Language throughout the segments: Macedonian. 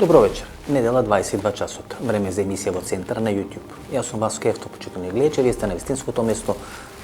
Добро вечер. Недела 22 часот. Време за емисија во Центар на YouTube. Јас сум Васко Евто, почитувани гледачи, вие сте на вистинското место.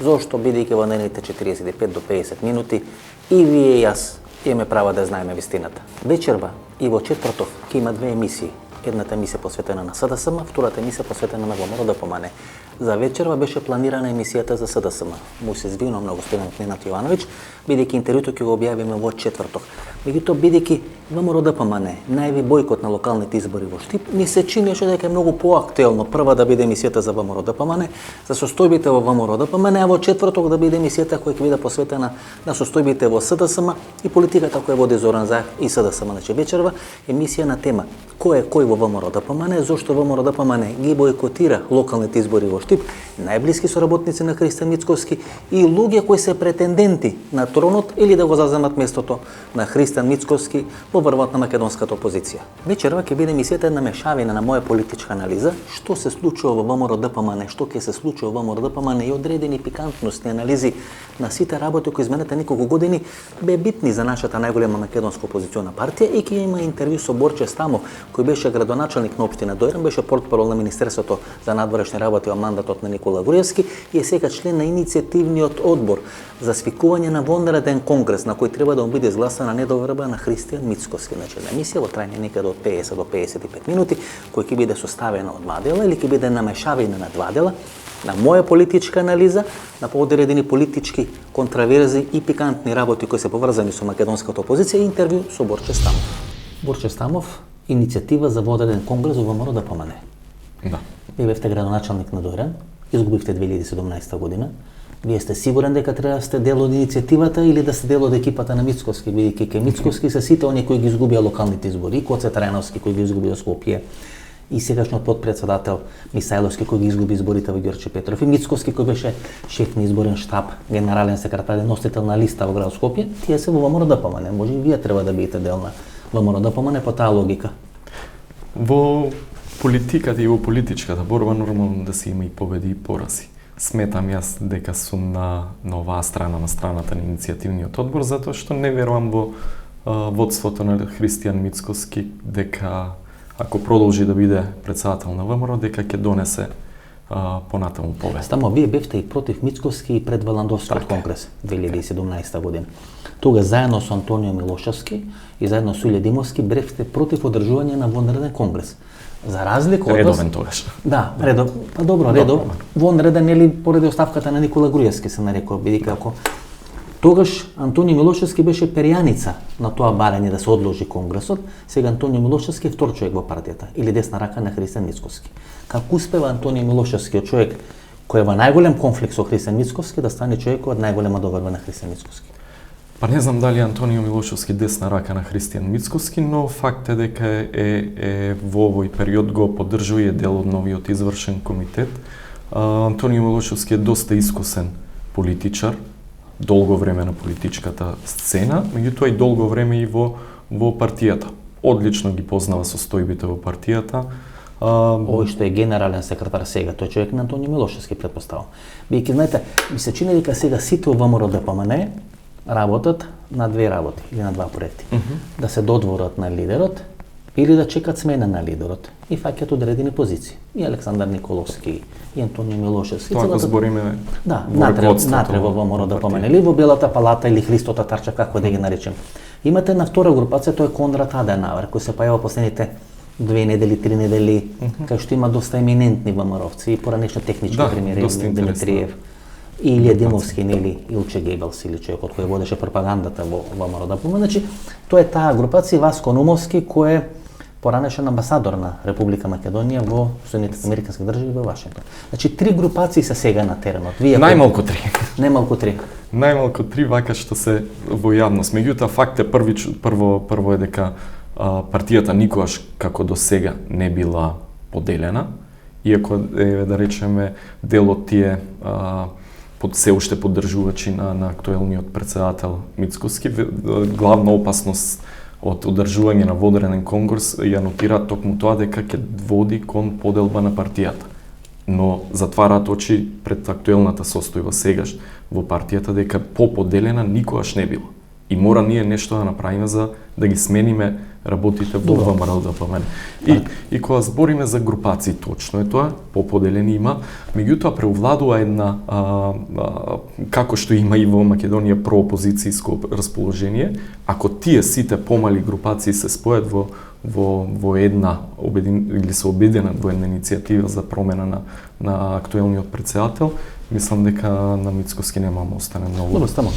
Зошто, бидејќи во наредните 45 до 50 минути и вие и јас имаме право да знаеме вистината. Вечерва и во четврток ќе има две емисии. Едната емисија посветена на СДСМ, втората емисија посветена на ВМРО ДПМН. За вечерва беше планирана емисијата за СДСМ. Му се извинувам на господин Ненад Јовановиќ, бидејќи интервјуто ќе го објавиме во четврток. Меѓутоа, бидејќи ВМРО ДПМН најави бојкот на локалните избори во Штип, ми се чинеше дека е многу поактуелно прва да биде емисијата за ВМРО ДПМН, за состојбите во ВМРО ДПМН, а во четврток да биде емисијата која ќе биде посветена на состојбите во СДСМ и политиката која води Зоран Заев и СДСМ. Значи вечерва емисија на тема кој е кој во ВМРО ДПМН, зошто ВМРО ДПМН ги бојкотира локалните избори во Штип, најблиски соработници на Христијан Мицкоски и луѓе кои се претенденти на тронот или да го заземат местото на Христијан Мицкоски во врвот на македонската опозиција. Вечерва ќе биде емисијата една мешавина на моја политичка анализа, што се случува во ВМРО ДПМН, што ќе се случува во ВМРО ДПМН и одредени пикантности анализи на сите работи кои изминатите неколку години бе битни за нашата најголема македонска опозициона партија и ќе има интервју со Борче Стамов, кој беше градоначалник на општина Дојран, беше портпарол на Министерството за надворешни работи во мандатот на Никола Груевски и е сега член на иницијативниот одбор за свикување на вонреден конгрес на кој треба да му биде изгласана недоверба на Христијан Мицкоски. Значи на емисија во трајање некаде од 50 до 55 минути, кој ќе биде составена од два дела или ќе биде намешавина на два дела, на моја политичка анализа, на поодредени политички контраверзи и пикантни работи кои се поврзани со македонската опозиција и интервју со Борче Стамов. Борче Стамов, иницијатива за водреден конгрес во ВМРО ДПМН. Да. Вие бевте градоначалник на Дојран, изгубивте 2017 година. Вие сте сигурен дека треба да сте дел од иницијативата или да сте дел од екипата на Мицкоски, бидејќи кај Мицкоски се сите оние кои ги изгубија локалните избори, и Коце Тареновски кој ги изгуби во Скопје, и сегашниот потпредседател Мисајловски кој ги изгуби изборите во Ѓорче Петров, и Мицкоски кој беше шеф на изборен штаб, генерален секретар, носител на листа во град Скопје, тие се во ВМРО ДПМН. Може и вие треба да бидете дел на ВМРО ДПМН по таа логика. Во политиката и во политичката борба нормално да се има и победи и порази. Сметам јас дека сум на оваа страна, на страната на иницијативниот одбор, затоа што не верувам во водството на Христијан Мицкоски дека ако продолжи да биде претседател на ВМРО, дека ќе донесе понатаму победа. Стамо, вие бевте и против Мицкоски и пред Валандовскиот конгрес 2017 година. Тога заедно со Антонио Милошевски и заедно со Илја Димовски бевте против одржување на вонреден конгрес. За разлика од редовен тогаш. Да, редов. Вонреден или поради оставката на Никола Груевски се нарекува, бидејќи ако тогаш Антонио Милошевски беше перјаница на тоа барање да се одложи конгресот, сега Антонио Милошевски е втор човек во партијата или десна рака на Христијан Мицкоски. Како успева Антонио Милошевски, човек кој е во најголем конфликт со Христијан Мицкоски, да стане човек од најголема доверба на Христијан Мицкоски? Па не знам дали Антонио Милошевски десна рака на Христијан Мицкоски, но факт е дека е во овој период го поддржува и е дел од новиот извршен комитет. Антонио Милошевски е доста искусен политичар, долго време на политичката сцена, меѓутоа и долго време и во партијата. Одлично ги познава состојбите во партијата. Овој што е генерален секретар сега, тој човек на Антонио Милошевски претпоставам. Бидејќи знаете, ми се чини дека сега сите во ВМРО ДПМН работат на две работи или на два проекти. Да се додворат на лидерот или да чекат смена на лидерот и фаќат одредени позиции. И Александар Николовски, и Антонио Милошевски. Тоа го збориме натре во ВМРО ДПМН или во Белата палата или Христо Татарчев, како да ги наречем. Имате на втора групација, тој е Конрад Аденауер, кој се појава последните 2 недели, 3 недели, кај што има доста еминентни ВМРО-вци и поранешни технички примери, Димитриев. И Илија Димовски, нели, Илче Гебелс, или човекот кој водеше пропагандата во ВМРО ДПМН. Значи, тоа е таа групација, Васко Нумовски, кој е поранешен амбасадор на Република Македонија во Соединетите американски држави во Вашингтон. Значи, 3 групации се сега на теренот. Најмалку 3. Најмалку 3. Најмалку 3 вака што се во јавност. Меѓутоа, факт е прво е дека партијата никогаш како до сега не била поделена, иако да речеме дел од тие се уште поддржувачи на актуелниот претседател Мицкоски, главна опасност од одржување на водреден конгрес ја нотира токму тоа дека ќе води кон поделба на партијата. Но затвараат очи пред актуелната состојба сегаш во партијата дека поподелена никогаш не била. И мора ние нешто да направиме за да ги смениме работите во ВМРО ДПМН. И кога збориме за групации, точно е тоа, поподелени има, меѓутоа преовладува една, како што има и во Македонија, проопозицијско расположение, ако тие сите помали групации се спојат во една, или се обединат во една иницијатива за промена на актуелниот претседател, мислам дека на Мицковски нема да остане многу. Добро, стамо.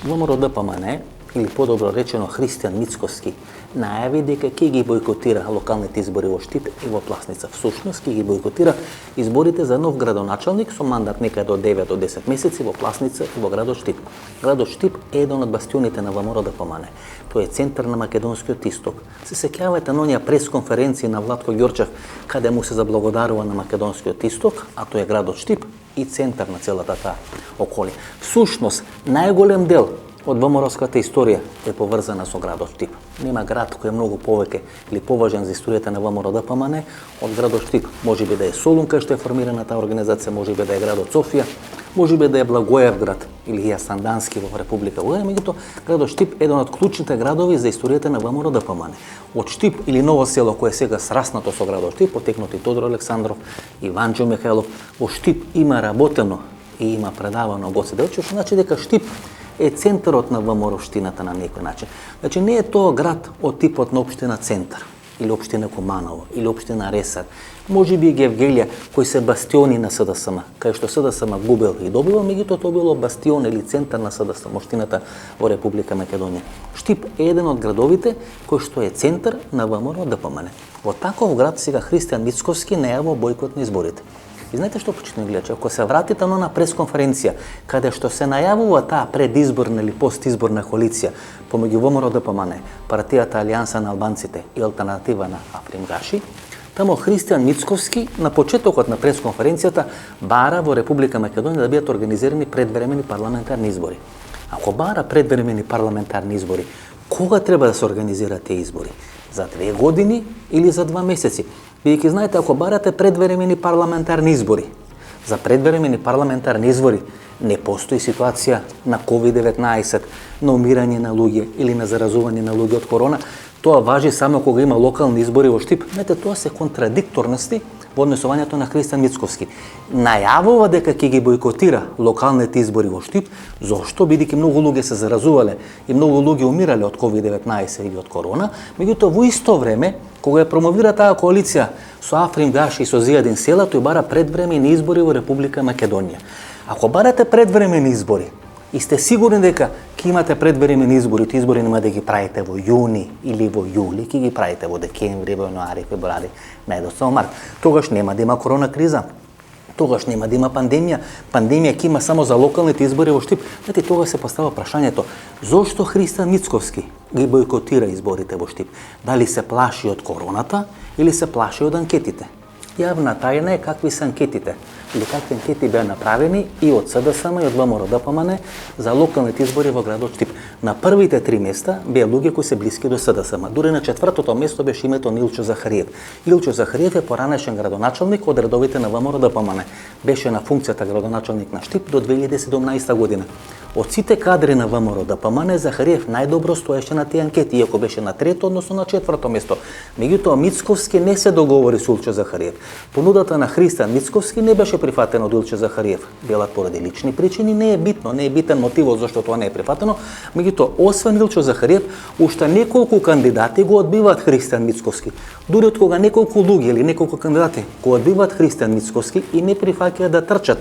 ВМРО ДПМН, или подобро речено Христијан Мицковски, најави дека ќе ги бойкотира локалните избори во Штип и во Пласница. Всушност ќе ги бойкотира изборите за нов градоначалник со мандат некаде од 9 до 10 месеци во Пласница и во градот Штип. Градот Штип е еден од бастионите на ВМРО ДПМН. Тој е центар на македонскиот исток. Се сеќавате на оние пресконференции на Владко Ѓорчев каде му се заблагодарува на македонскиот исток, а тој е градот Штип и центар на целата таа околија. Всушност, најголем дел од ВМРО-ската историја е поврзана со градот Штип. Нема град кој е многу повеќе или поважен за историјата на ВМРО ДПМН од градот Штип. Можеби да е Солун кај што е формирана таа организација, можеби да е градот Софија, можеби да е Благоевград или ја Сандански во Република Бугарија, меѓутоа градот Штип е еден од клучните градови за историјата на ВМРО ДПМН. Од Штип или Ново село кое е сега сраснато со градот Штип, потекнати Тодор Александров и Ванџо Михајлов, во Штип има работено и има предавано Гоце Делчев, што значи дека Штип е центарот на ВМРО-штината на некој начин. Значи не е тоа град од типот на општина Центар, или општина Куманово, или општина Ресар, можеби и Гевгелија, кои се бастиони на СДСМ, кај што СДСМ губел и добивал, меѓутоа тоа било бастион или центар на СДСМ, општината во Република Македонија. Штип е еден од градовите кој што е центар на ВМРО ДПМН. Во таков град сега Христијан Мицковски најавил бойкот на изборите. И знаете што, почитувани гледачи, ако се вратите на пресконференција, каде што се најавува таа предизборна или постизборна коалиција помеѓу ВМРО ДПМН, партијата Алијанса на албанците и алтернатива на Африм Гаши, тамо Христијан Мицковски на почетокот на пресконференцијата бара во Република Македонија да бидат организирани предвремени парламентарни избори. Ако бара предвремени парламентарни избори, кога треба да се организираат тие избори? За 2 години или за 2 месеци? Бидејќи знаете, ако барате предвремени парламентарни избори, за предвремени парламентарни избори не постои ситуација на COVID-19, на умирање на луѓе или на заразување на луѓе од корона, тоа важи само кога има локални избори во Штип. Знаете, тоа се контрадикторности во однесувањето на Христијан Мицковски. Најавува дека ќе ги бойкотира локалните избори во Штип, зошто? Бидејќи многу луѓе се заразувале и многу луѓе умирале од COVID-19 или од корона, меѓутоа во исто време, кога ја промовира таа коалиција со Африм Гаши и со Зијадин Села, тој бара предвремени избори во Република Македонија. Ако барате предвремени избори и сте сигурни дека ќе имате предвремени избори, тие избори нема да ги правите во јуни или во јули, ќе ги правите во декември, во јануари, февруари, најдоста во март. Тогаш нема да има корона криза. Тогаш нема да има пандемија. Пандемија ќе има само за локалните избори во Штип. Знаете, тогаш се поставува прашањето: зошто Христијан Мицковски ги бойкотира изборите во Штип? Дали се плаши од короната или се плаши од анкетите? Јавна тајна е какви се анкетите или какви анкети беа направени и од СДСМ и од ВМРО ДПМН за локалните избори во градот Штип. На првите 3 места беа луѓе кои се блиски до СДСМ. Дури на 4-тото место беше името на Илчо Захариев. Илчо Захариев е поранешен градоначалник од редовите на ВМРО ДПМН. Беше на функцијата градоначалник на Штип до 2017 година. Од сите кадри на ВМРО ДПМН, Захариев најдобро стоеше на тие анкети, иако беше на 3-то, односно на 4-то место. Меѓутоа Мицковски не се договори со Илчо Захариев. Понудата на Христијан Мицковски не беше прифатена од Илчо Захариев. Била поради лични причини, не е битно, не е битен мотивот зашто тоа не е прифатено. Меѓутоа, освен Илчо Захариев, уште неколку кандидати го одбиваат Христијан Мицковски. Дури од кога неколку луѓе или неколку кандидати го одбиваат Христијан Мицковски и не прифаќаат да трчат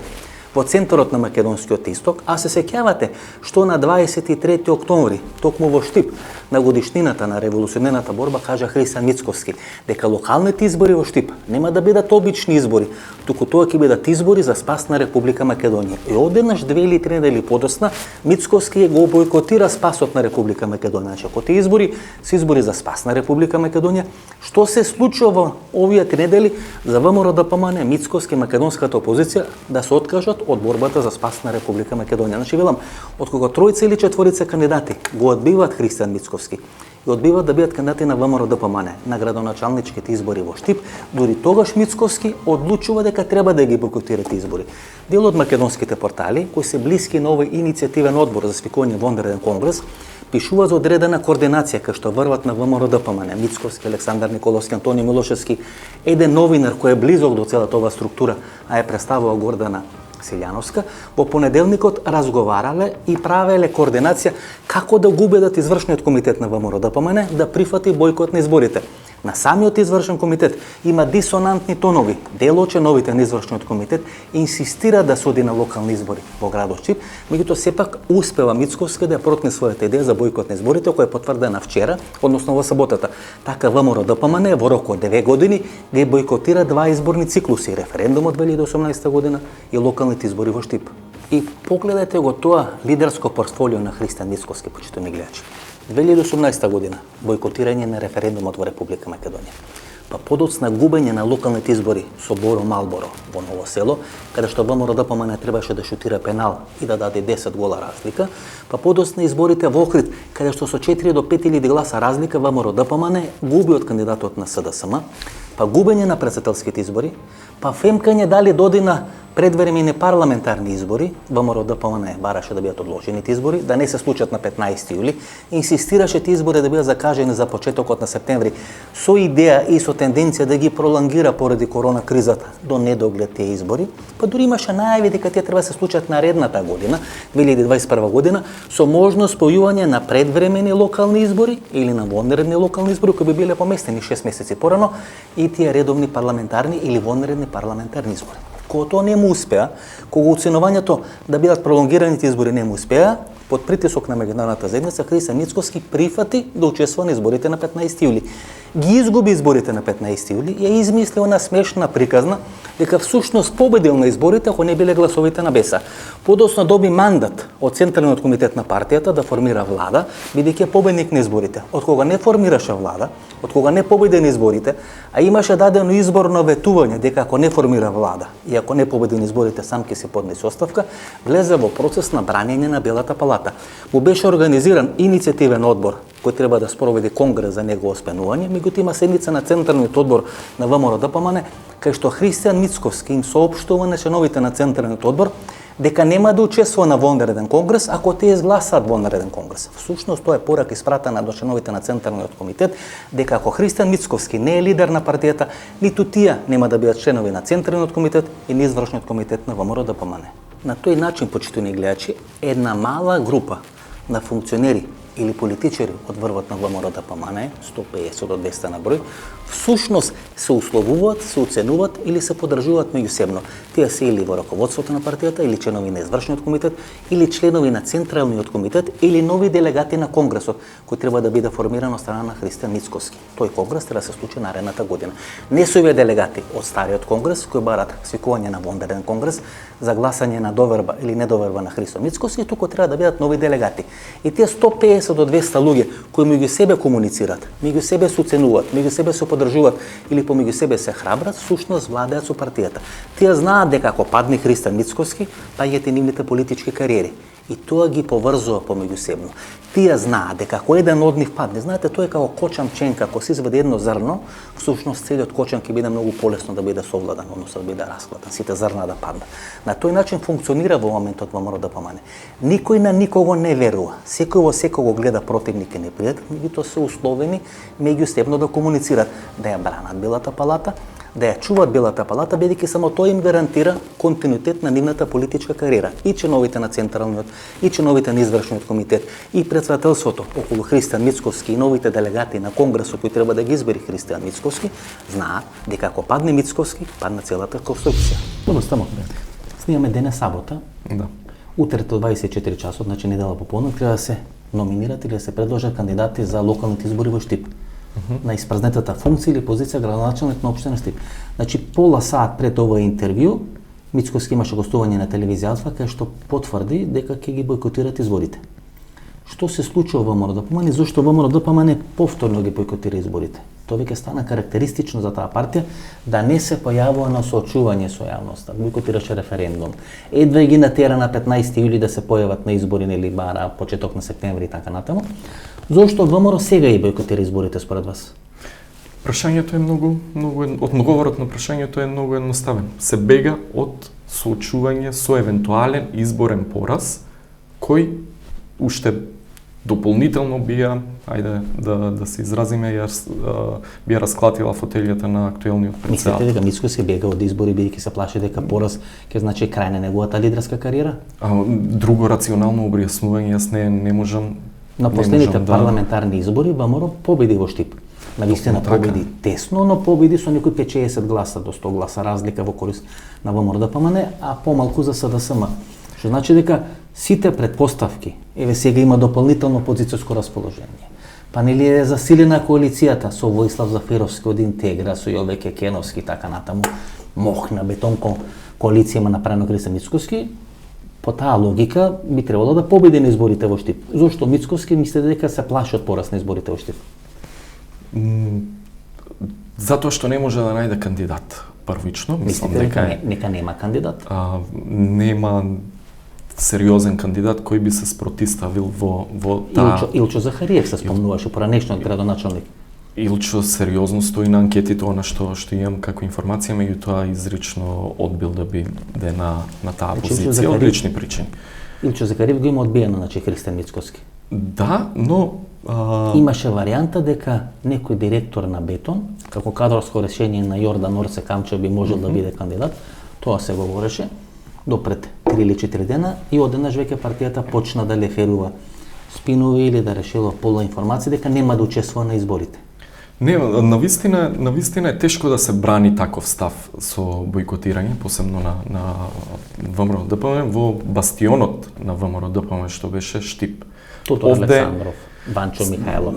во центарот на македонскиот исток, а се сеќавате што на 23 октомври, токму во Штип, на годишнината на револуционерната борба, кажа Христијан Мицковски дека локалните избори во Штип нема да бидат обични избори, туку тоа ќе бидат избори за спас на Република Македонија. И одеднаш 2 или 3 недели подосна Мицковски го бойкотира спасот на Република Македонија. Значи, ако тие избори се избори за спас на Република Македонија, што се случува во овие 3 недели за ВМРО ДПМН, Мицковски, македонската опозиција да се откажат од борбата за спас на Република Македонија. Значи, велам, од кога 3 или 4 кандидати го одбиваат Христијан Мицковски и одбиваат да бидат кандидати на ВМРО ДПМН на градоначалничките избори во Штип, дури тогаш Мицковски одлучува дека треба да ги бойкотира тие избори. Дел од македонските портали, кои се блиски на овој иницијативен одбор за свикување вонреден конгрес, пишува за одредена координација кај што врват на ВМРО-ДПМН, Мицковски, Александар Николовски, Антони Милошевски, еден новинар кој е близок до целата ова структура, а е представува Гордана Силјановска, во понеделникот разговарале и правеле координација како да го убедат извршниот комитет на ВМРО-ДПМН да прифати бојкот на изборите. На самиот извршен комитет има дисонантни тонови. Дел од членовите на извршниот комитет инсистира да се оди на локални избори во градот Штип, меѓутоа сепак успева Мицковска да ја протне својата идеја за бојкот на изборите, која е потврдена вчера, односно во саботата. Така ВМРО-ДПМН во рок од 9 години ги бојкотира 2 изборни циклуси, референдумот 2018 година и локалните избори во Штип. И погледајте го тоа лидерско портфолио на Христијан Мицковски, почитувани гледачи. 2018 година бојкотирање на референдумот во Република Македонија. Па подоцна губење на локалните избори со Боро Малборо во Ново село, каде што ВМРО-ДПМН требаше да шутира пенал и да даде 10 гола разлика, па подоцна изборите во Охрид, каде што со 4 до 5000 гласа разлика ВМРО-ДПМН губи од кандидатот на СДСМ, па губење на претседателските избори, па фемкање дали доди на предвремени парламентарни избори, ВМРО-ДПМН бараше да бидат одложени тие избори, да не се случат на 15 јули, инсистираше тие избори да бидат закажани за почетокот на септември, со идеја и со тенденција да ги пролонгира поради корона кризата до недоглед тие избори, па дури имаше најави дека тие треба да се случат наредната година, 2021 година, со можност појување на предвремени локални избори или на вонредни локални избори кои би биле поместени 6 месеци порано и тие редовни парламентарни или вонредни парламентарни избори. Кога тоа не му успеа, кога оценувањето да бидат пролонгираните избори не му успеа, под притисок на меѓународната заедница, Христијан Мицковски прифати да учествува на изборите на 15 јули. Ги изгуби изборите на 15 јули и ја измисли она смешна приказна дека всушност победил на изборите ако не биле гласовите на БЕСА. Подоцна доби мандат од Централниот комитет на партијата да формира влада, бидејќи е победник на изборите. Од кога не формираше влада, од кога не победи на изборите, а имаше дадено изборно ветување дека ако не формира влада и ако не победи на изборите сам ќе се поднесе оставка, влезе во процес на бранење на Белата палата. Му беше организиран иницијативен одбор кој треба да спроведе конгрес за негово спенување, меѓутоа има седница на Централниот одбор на ВМРО-ДПМН, кај што Христијан Мицковски им соопштува на членовите на Централниот одбор дека нема да учествува на вонреден конгрес ако те изгласаат вонреден конгрес. Всушност тоа е порака испратена до членовите на Централниот комитет дека ако Христијан Мицковски не е лидер на партијата, ниту тие нема да бидат членови на Централниот комитет и на извршниот комитет на ВМРО-ДПМН. На тој начин, почитувани гледачи, една мала група на функционери или политичари од врвот на ВМРО-ДПМН, 150 до 200 на број, всушност се условуваат, се оценуваат или се подржуваат меѓусебно. Тие се или во раководството на партијата, или членови на извршниот комитет, или членови на Централниот комитет, или нови делегати на конгресот, кој треба да биде формиран од страна на Христијан Мицковски. Тој конгрес треба да се случи наредната година. Не се овие делегати од стариот конгрес кои барат свикување на вонреден конгрес за гласање на доверба или недоверба на Христијан Мицковски, туку треба да бидат нови делегати. И тие 150 до 200 луѓе кои меѓу себе комуницираат, меѓу себе се оценуваат, меѓу себе се подржуваат или помеѓу себе се храбрат, всушност владеат со партијата. Тие знаат дека ако падне Христијан Мицковски, паѓате нивните политички кариери. И тоа ги поврзува помеѓусебно. Тие знаат дека ако еден од нив падне, знаете, тоа е како кочан пченка, ако се извади едно зрно, всушност целиот кочан ќе биде многу полесно да биде совладан, односно да биде расклатан, сите зрна да паднат. На тој начин функционира во моментот ВМРО-ДПМН. Никој на никого не верува. Секој во секого гледа противник и непријател, меѓутоа се условени меѓусебно да комуницираат, да ја бранат Белата палата, да ја чуваат Белата палата, бидејќи само тоа им гарантира континуитет на нивната политичка кариера. И членовите на Централниот, и членовите на Извршниот комитет, и председателството околу Христијан Мицковски и новите делегати на Конгресот кои треба да ги избери Христијан Мицковски, знаат дека ако падне Мицковски, падна целата конструкција. Едноставно, снимаме денес сабота. Да. Утрето 24 часот, значи недела поподне, треба да се номинират или да се предложат кандидати за локалните избори во Штип. На испразнетата функција или позиција градоначелник на општина Штип. Значи пола сат пред ова интервју Мицковски имаше гостување на телевизија Алфа кај што потврди дека ќе ги бойкотират изборите. Што се случува во ВМРО-ДПМН и зошто ВМРО-ДПМН повторно ги бойкотира изборите? Тоа веќе стана карактеристично за таа партија да не се појавува на соочување со јавноста, бойкотираше референдум. Едва ги натера на 15 јули да се појават на избори или бара почеток на септември и така натаму. Зошто ВМРО сега и бойкотира изборите според вас? Прашањето е одговорот на прашањето е многу едноставен. Се бега од соочување со евентуален изборен пораз кој уште дополнително бија, ајде да се изразиме, бија расклатила фотелјата на актуелниот председател. Мислите дека Мицкоски бега од избори бидејќи се плаши дека пораз ќе значи крај на неговата лидерска кариера? Друго рационално објаснување јас не можам. На последните парламентарни избори ВМРО победи во Штип. Навистина победи тесно, но победи со некои 50 гласа до 100 гласа разлика во корист на ВМРО ДПМН, а помалку за СДСМ. Што значи дека сите предпоставки, еве сега има дополнително позицијско расположение. Па нели е засилена коалицијата со Воислав Зафировски од Интегра, со Јовеќе Кеновски и така натаму, мохна бетонко коалиција има направено Христо Мицкоски. По таа логика би требало да победи на изборите во Штип. Зошто Мицкоски мислите дека се плаши од пораз на изборите во Штип? Затоа што не може да најде кандидат првично. Мислите дека нека нема кандидат? Нема сериозен кандидат кој би се спротиставил во таа... Илчо Захариев се спомнуваше, поранешниот градоначалник. Илчо сериозно стои на анкетите, она што имам како информација, меѓутоа изрично одбил да биде на таа позиција од лични причини. Илчо Захариев го има одбиено, значи Христен Мицкоски. Да, но имаше варијанта дека некој директор на Бетон, како кадровско решение на Јордан Орце Камчев би можел да биде кандидат, тоа се говореше до пред 3 или 4 дена и одеднаш веќе партијата почна да леферува спинови или да решила полуинформации дека нема да учествува на изборите. Не, навистина е тешко да се брани таков став со бојкотирање, посебно на ВМРО ДПМН во бастионот на ВМРО ДПМН што беше Штип. Тото Александров, Ванчо Михајлов.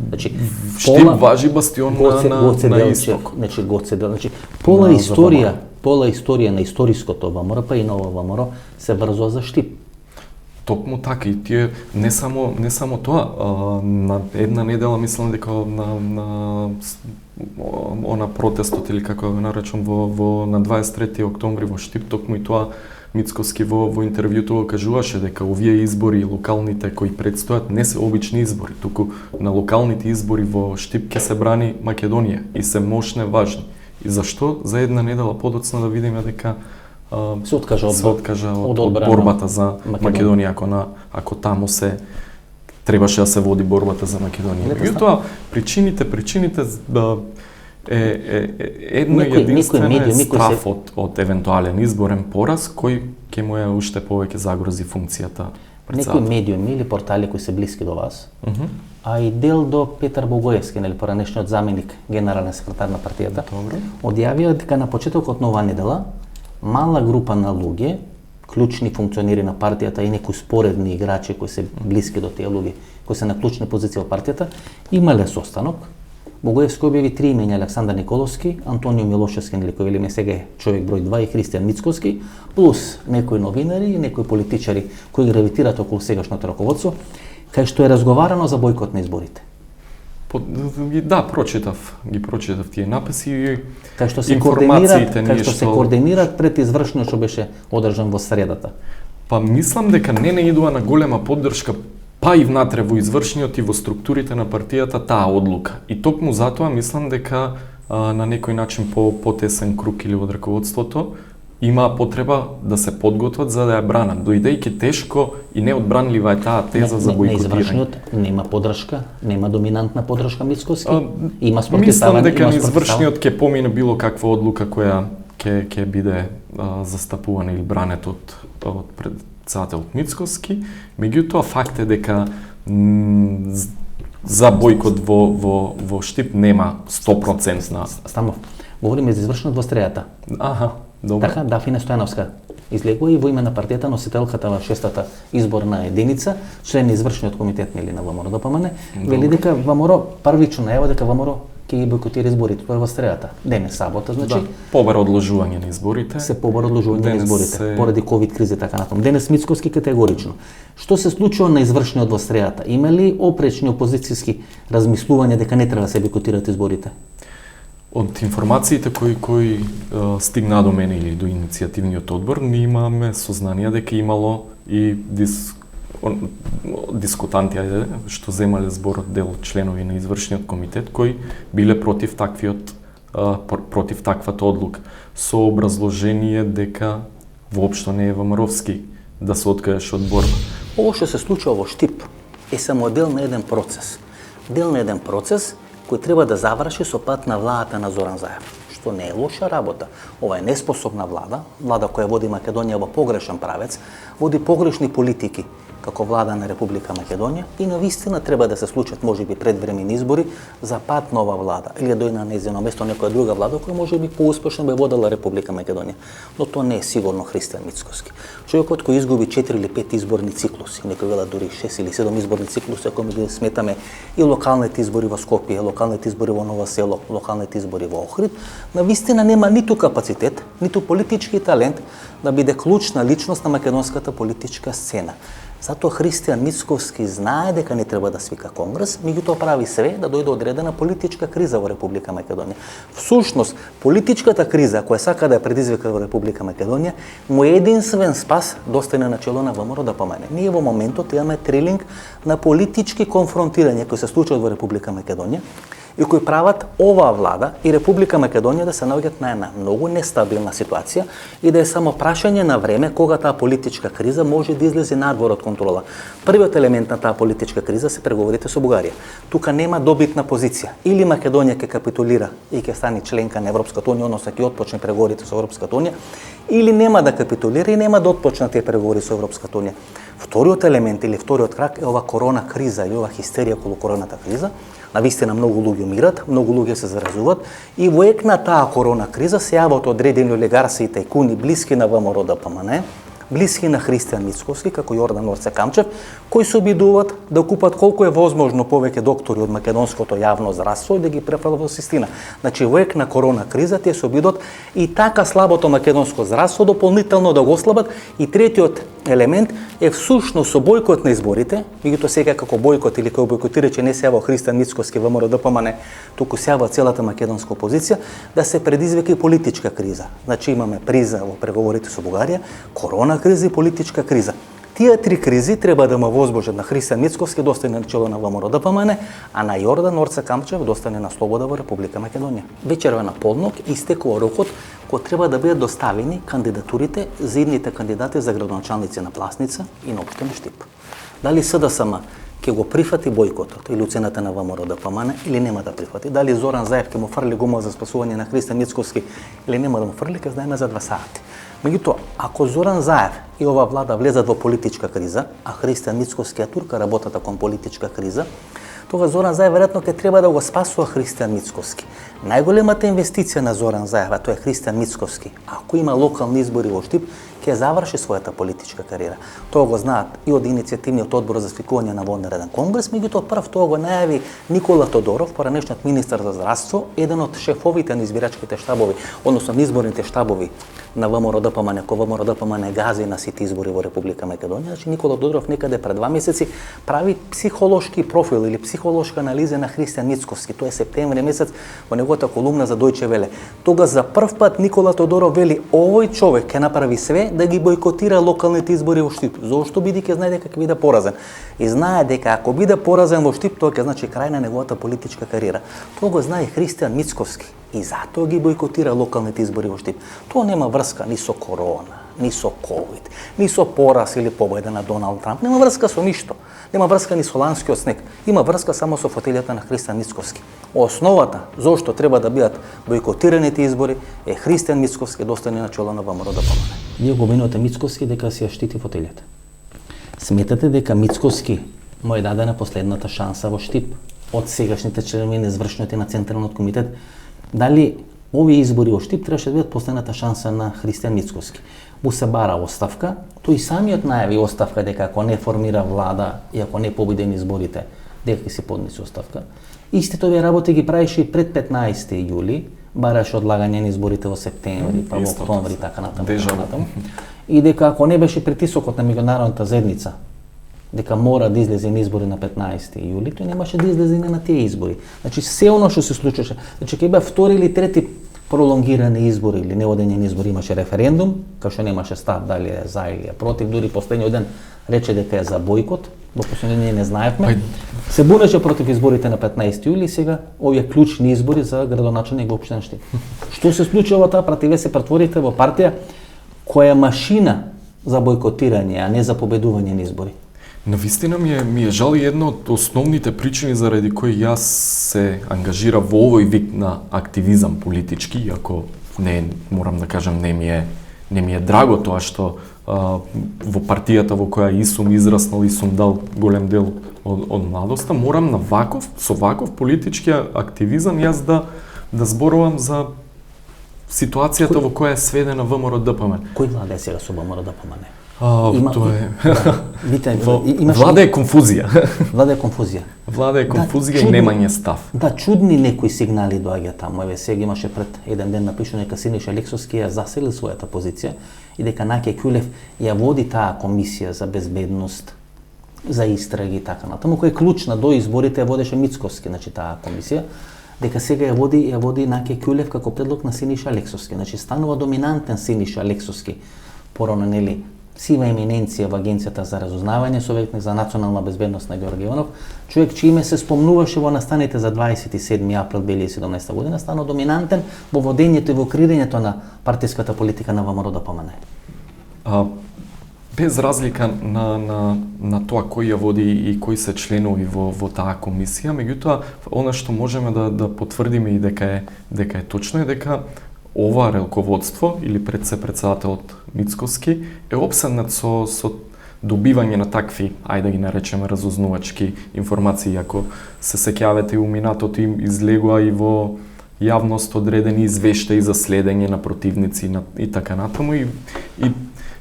Значи Штип важи бастион на исток. Значи Гоце Делчев, значи пола историја на историското ВМРО па и ново ВМРО се врзува за Штип. Токму така и тие не само тоа, на една недела мислам дека на она протестот или како го наречам на 23 октомври во Штип, токму и тоа Мицкоски во интервјуто го кажуваше дека овие избори локалните кои предстојат не се обични избори, туку на локалните избори во Штип ќе се брани Македонија и се мощне важни. И зашто за една недела подоцна да видиме дека се откажа од борбата за Македонија, ако таму требаше да се води борбата за Македонија. Меѓутоа, причините едно единствено страф од евентуален изборен пораз кој ќе му е уште повеќе загрози функцијата председател. Некои медиуми или портали кои се блиски до вас, а и дел до Петар Богоевски, нели поранешниот заменик генерален секретар на партијата, одјавија дека на почетокот на оваа недела мала група на луѓе, клучни функционери на партијата и некои споредни играчи кои се блиски до тие луѓе, кои се на клучни позиции во партијата, имале состанок. Богоевски објави 3 имења: Александар Николовски, Антонио Милошевски, нели кој велиме сега е човек број 2, и Христијан Мицкоски, плюс некои новинари и некои политичари кои гравитираат околу сегашното раководство, кај што е разговарано за бојкот на изборите. Да, ги прочитав тие написи и кај што се координираат пред извршниот што беше одржан во средата. Па мислам дека не идува на голема поддршка па и внатре во извршниот и во структурите на партијата таа одлука. И токму затоа мислам дека на некој начин потесен круг или од раководството има потреба да се подготват за да ја бранат. Дојдејќи тешко и неодбранлива е таа теза за бојкотирање. На извршниот нема поддршка, нема доминантна поддршка Мицкоски. Има спротивставање. Мислам дека на извршниот ќе помине било каква одлука која ќе биде застапувана или брането од председателот Мицкоски. Меѓутоа факт е дека за бојкот во Штип нема 100% Станов, говориме за извршниот во средата. Добре. Така, Дафина Стојановска излегува и во име на партијата носителката во 6-та изборна единица, член на извршниот комитет на ВМРО ДПМН, вели дека ВМРО првично најава дека ВМРО ќе ги бојкотира изборите во средата. Денес сабота, значи побара одложување на изборите. Се побара одложување на изборите поради ковид криза така натаму. Денес Мицкоски категорично. Што се случува на извршниот во средата? Има ли опречни опозицијски размислувања дека не треба да се бојкотираат изборите? Од информациите кои стигнаа до мене или до иницијативниот одбор, ми имаме сознание дека имало и дискутанти што земале зборот дел членови на извршниот комитет кои биле против таквата одлука со образложение дека воопшто не е ВМРО-вски да се откажеш од борба. Ово што се случува во Штип е само дел на еден процес. Дел на еден процес кој треба да заврши со пат на владата на Зоран Заев, што не е лоша работа. Ова е неспособна влада, влада која води Македонија во погрешен правец, води погрешни политики како влада на Република Македонија и навистина треба да се случат можеби предвремени избори за пат нова влада или да дојде на нејзино место некоја друга влада која можеби поуспешно би водела Република Македонија. Но тоа не е сигурно Христијан Мицкоски. Човекот кој изгуби 4 или 5 изборни циклуси, некој велат дури 6 или 7 изборни циклуси, ако ми ги сметаме и локалните избори во Скопје, локалните избори во Ново село, локалните избори во Охрид, навистина нема ниту капацитет, ниту политички талент да биде клучна личност на македонската политичка сцена. Затоа Христијан Мицкоски знае дека не треба да свика конгрес, меѓутоа прави све да дојде одредена политичка криза во Република Македонија. Всушност, политичката криза која сака да ја предизвика во Република Македонија, му е единствен спас да остане на чело на ВМРО да помине. Ние во моментот имаме трилинг на политички конфронтирања кои се случуваат во Република Македонија и кои прават оваа влада и Република Македонија да се наоѓаат на една многу нестабилна ситуација и да е само прашање на време кога таа политичка криза може да излезе надвор од контрола. Првиот елемент на таа политичка криза се преговорите со Бугарија. Тука нема добитна позиција. Или Македонија ќе капитулира и ќе стане членка на Европската унија, односно ќе отпочне преговорите со Европската унија, или нема да капитулира и нема да отпочнат тие преговори со Европската унија. Вториот елемент или вториот крак е ова корона криза или ова хистерија околу короната криза. Навистина многу луѓе умират, многу луѓе се заразуват и во ек на таа корона криза се јават одредени олигарси и тајкуни блиски на ВМРО ДПМН, блиски на Христијан Мицкоски, како Јордан Орце Камчев, кои се обидуваат да купат колку е возможно повеќе доктори од македонското јавно здравство и да ги префрлат во систина. Значи, во ек на корона криза тие се обидуваат и така слабото македонско здравство дополнително да го ослабат. И третиот елемент е всушност со бојкот на изборите, меѓутоа сега како бојкот или кој бојкотира че не се јава Христијан Мицкоски ВМРО ДПМН, туку се јава целата македонска опозиција, да се предизвика и политичка криза. Значи имаме приза во преговорите со Бугарија, корона криза и политичка криза. Тие три кризи треба да му возможат на Христијан Мицкоски да остане на чело на ВМРО ДПМН, а на Јордан Орце Камчев да остане на слобода во Република Македонија. Вечерва на полнок истекува рокот кој треба да бидат доставени кандидатурите за идните кандидати за градоначалници на Пласница и на општина Штип. Дали СДСМ ќе го прифати бојкотот или уцената на ВМРО ДПМН или нема да прифати? Дали Зоран Заев ќе му фрли гума за спасување на Христијан Мицкоски или нема да му фрли, ќе знаеме за 2 сати. Меѓутоа, ако Зоран Заев и ова влада влезат во политичка криза, а Христијан Мицкоски ја турка работата кон политичка криза, тога Зоран Заев веројатно ќе треба да го спасува Христијан Мицкоски. Најголемата инвестиција на Зоран Заев, а тоа е Христијан Мицкоски, ако има локални избори во Штип, ќе заврши својата политичка кариера. Тоа го знаат и од иницијативниот одбор за свикување на вонреден конгрес, меѓутоа прв тоа го најави Никола Тодоров, поранешниот министар за здравство, еден од шефовите на избирачките штабови, односно на изборните штабови на ВМРО ДПМН, кој ВМРО ДПМН гази на сите избори во Република Македонија. Значи Никола Тодоров некаде пред 2 месеци прави психолошки профил или психолошка анализа на Христијан Мицкоски. Тоа е септември месец во неговата колумна за Дојче Веле. Тога за прв пат Никола Тодоров вели овој човек ќе направи све да ги бојкотира локалните избори во Штип. Зошто бидејќи знае дека ќе биде поразен. И знае дека ако биде поразен во Штип, тоа ќе значи крај на неговата политичка кариера. Тоа го знае Христијан Мицкоски и затоа ги бојкотира локалните избори во Штип. Тоа нема врска ни со корона, ни со ковид, ни со пораз или победа на Доналд Трамп. Нема врска со ништо. Нема врска ни со ланскиот снег. Има врска само со фотелјата на Христијан Мицкоски. Основата зошто треба да бидат бојкотираните избори е Христијан Мицкоски да остане на чело на ВМРО ДПМН. Вие го обвинувате Мицкоски дека си ја штити фотелјата. Сметате дека Мицкоски му е дадена последната шанса во Штип од сегашните членови на извршниот и на Централниот комитет? Дали овие избори во Штип требаше да бидат последната шанса на Христијан Мицкоски? Му се бара оставка, тој самиот најави оставка дека ако не формира влада и ако не победи на изборите, дека ќе се поднесе оставка. Истите овие работи ги правеше и пред 15 јули, бараше одлагање на изборите во септември, па во октомври, така натаму. И дека ако не беше притисокот на меѓународната заедница, дека мора да излезе на избори на 15 јули, тој немаше да излезе на тие избори. Значи, се оно што се случеше, значи, ќе беа втори или трети пролонгирани избори или неодење на избори, имаше референдум, кај што немаше став дали е за или е против, дури последниот ден рече дека е за бојкот, до последниот ден не знаевме. Се бунеше против изборите на 15 јули и сега овие клучни избори за градоначалник во општина Штип. Што се случи во таа партија? Вие се претворите во партија која е машина за бојкотирање, а не за победување на избори. Навистина ми е жал и една од основните причини заради кои јас се ангажира во овој вид на активизам политички, иако не морам да кажам не ми е драго тоа што во партијата во која и сум израснал и сум дал голем дел од младоста, морам со ваков политички активизам јас да зборувам за ситуацијата во која е сведена ВМРО-ДПМН. Кој влада е сега со ВМРО-ДПМН? Влада е конфузија. Влада е конфузија. Влада е конфузија и немање став. Да, чудни некои сигнали доаѓа таму. Еве сега имаше пред еден ден напишано дека Синиша Лексовски ја заселил својата позиција и дека Наке Кјулев ја води таа комисија за безбедност, за истраги и така натаму, која е клучна до изборите ја водеше Мицковски, значи таа комисија, дека сега ја води Наке Кјулев како предлог на Синиша Лексовски. Значи станува доминантен Синиша Лексовски. Порано нели сива еминенција во Агенцијата за разузнавање, советник за национална безбедност на Ѓорги Иванов, човек чие име се спомнуваше во настаните за 27 април 2017 година, стана доминантен во водењето и во креирањето на партиската политика на ВМРО-ДПМН. Без разлика на тоа кој ја води и кои се членови во таа комисија, меѓутоа она што можеме да потврдиме и дека е точно е дека ова раководство или председателот Мицковски е опседнат со добивање на такви, ајде да ги наречеме разузнавачки информации, ако се сеќавате у минатото им излегува и во јавност одредени извештаи за следење на противници и така натаму и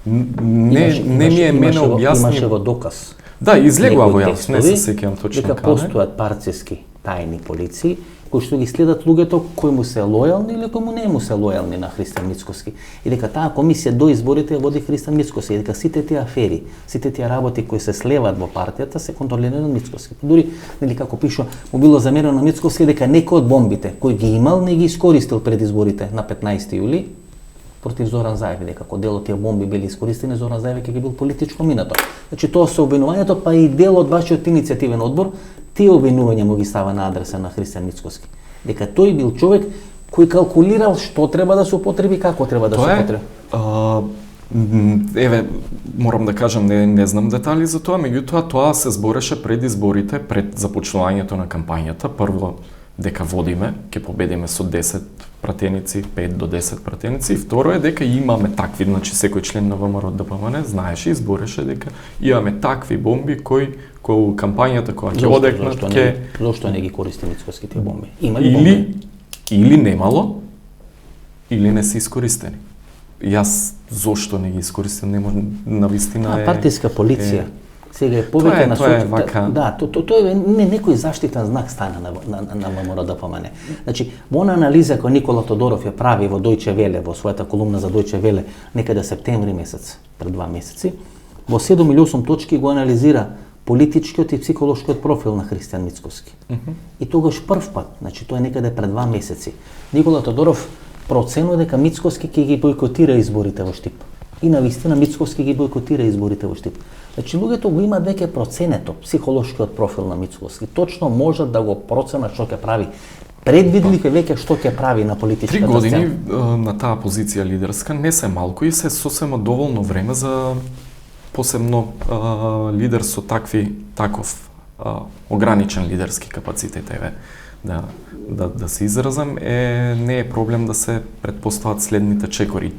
не ми е мене објасни. Имаше го доказ. Да, излегува во јавност, не се сеќавам точно дека постојат партиски тајни полиции кои што ги следат луѓето кои му се лојални или кои му не му се лојални на Христијан Мицковски. И дека таа комисија до изборите ја води Христијан Мицковски, и дека сите тие афери, сите тие работи кои се слеваат во партијата се контролирани од Мицковски. Дури, нели како пишува, му било замерено на Мицковски дека некои од бомбите кои ги имал не ги искористил пред изборите на 15 јули против Зоран Заев, дека како дел од тие бомби били искористени, Зоран Заев ќе ги бил политичко минато. Значи тоа со обвинувањето, па и дел од вашиот иницијативен одбор, тие обвинувања му ги става на адреса на Христијан Мицковски. Дека тој бил човек кој калкулирал што треба да се употреби, како треба да се употреби. Еве, морам да кажам, не знам детали за тоа, меѓутоа тоа се збореше пред изборите, пред започнувањето на кампањата. Прво, дека водиме, ќе победиме со 10 пратеници, 5 до 10 пратеници, и второ е дека имаме такви, значи секој член на ВМРО-ДПМН знаеше и збореше дека имаме такви бомби кои кампањата која ќе одекнат ќе... Зошто не ги користи Мицковски тие бомби? Има ли бомби? Или немало, или не се искористени. Јас зошто не ги искористам, не може навистина е... Партиска полиција. Сега е повеќе на вака... Да, тоа е некој заштитен знак стана на ВМРО-ДПМН. Значи, во она анализа која Никола Тодоров ја прави во Дојче Веле, во својата колумна за Дојче Веле, некаде септември месец, пред 2 месеци, во 7 или 8 точки го анализира политичкиот и психолошкиот профил на Христијан Мицковски. И тогаш прв пат, значи тоа е некаде пред 2 месеци, Никола Тодоров проценува дека Мицковски ќе ги бойкотира изборите во Штип. И навистина Мицковски ги бойкотира изборите во Штип. Значи луѓето го имаат веќе проценето, психолошкиот профил на Мицковски. Точно можат да го проценат што ќе прави. Предвидливе веќе што ќе прави на политичката сцена. 3 години на таа позиција лидерска не се малку и се сосема доволно време за посебно лидер со таков ограничен лидерски капацитет, еве, да се изразам, не е проблем да се предпостават следните чекори.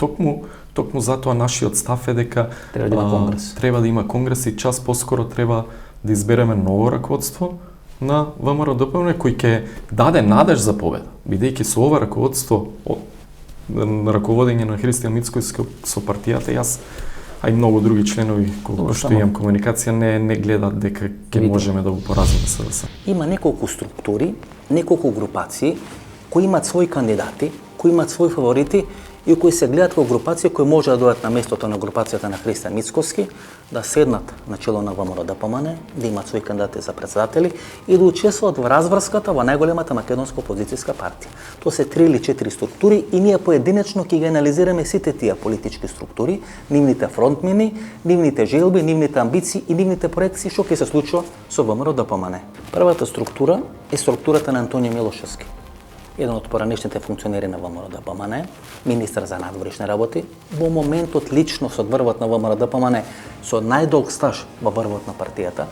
Токму затоа нашиот став е дека треба да има конгрес и час поскоро треба да избереме ново раководство на ВМРО-ДПМН кој ќе даде надеж за победа, бидејќи со ова раководство раководење на Христијан Мицковски со партијата, јас а и многу други членови кои што имам комуникација не гледат дека ќе можеме да го поразиме СДС. Има неколку структури, неколку групации кои имаат своји кандидати, кои имаат своји фаворити и кои се гледаат како групација кои може да дојдат на местото на групацијата на Христијан Мицковски, да седнат на чело на ВМРО-ДПМН, да имаат своји кандидати за председатели и да учествуваат во разврската во најголемата македонска опозицијска партија. Тоа се 3 или 4 структури и ние поединечно ќе ги анализираме сите тие политички структури, нивните фронтмени, нивните желби, нивните амбиции и нивните проекции што ќе се случува со ВМРО-ДПМН. Првата структура е структурата на Антонио Милошевски. еден од поранешните функционери на ВМРО-ДПМНЕ, министар за надворешни работи, во моментот лично со врвот на ВМРО-ДПМНЕ со најдолг стаж во врвот на партијата.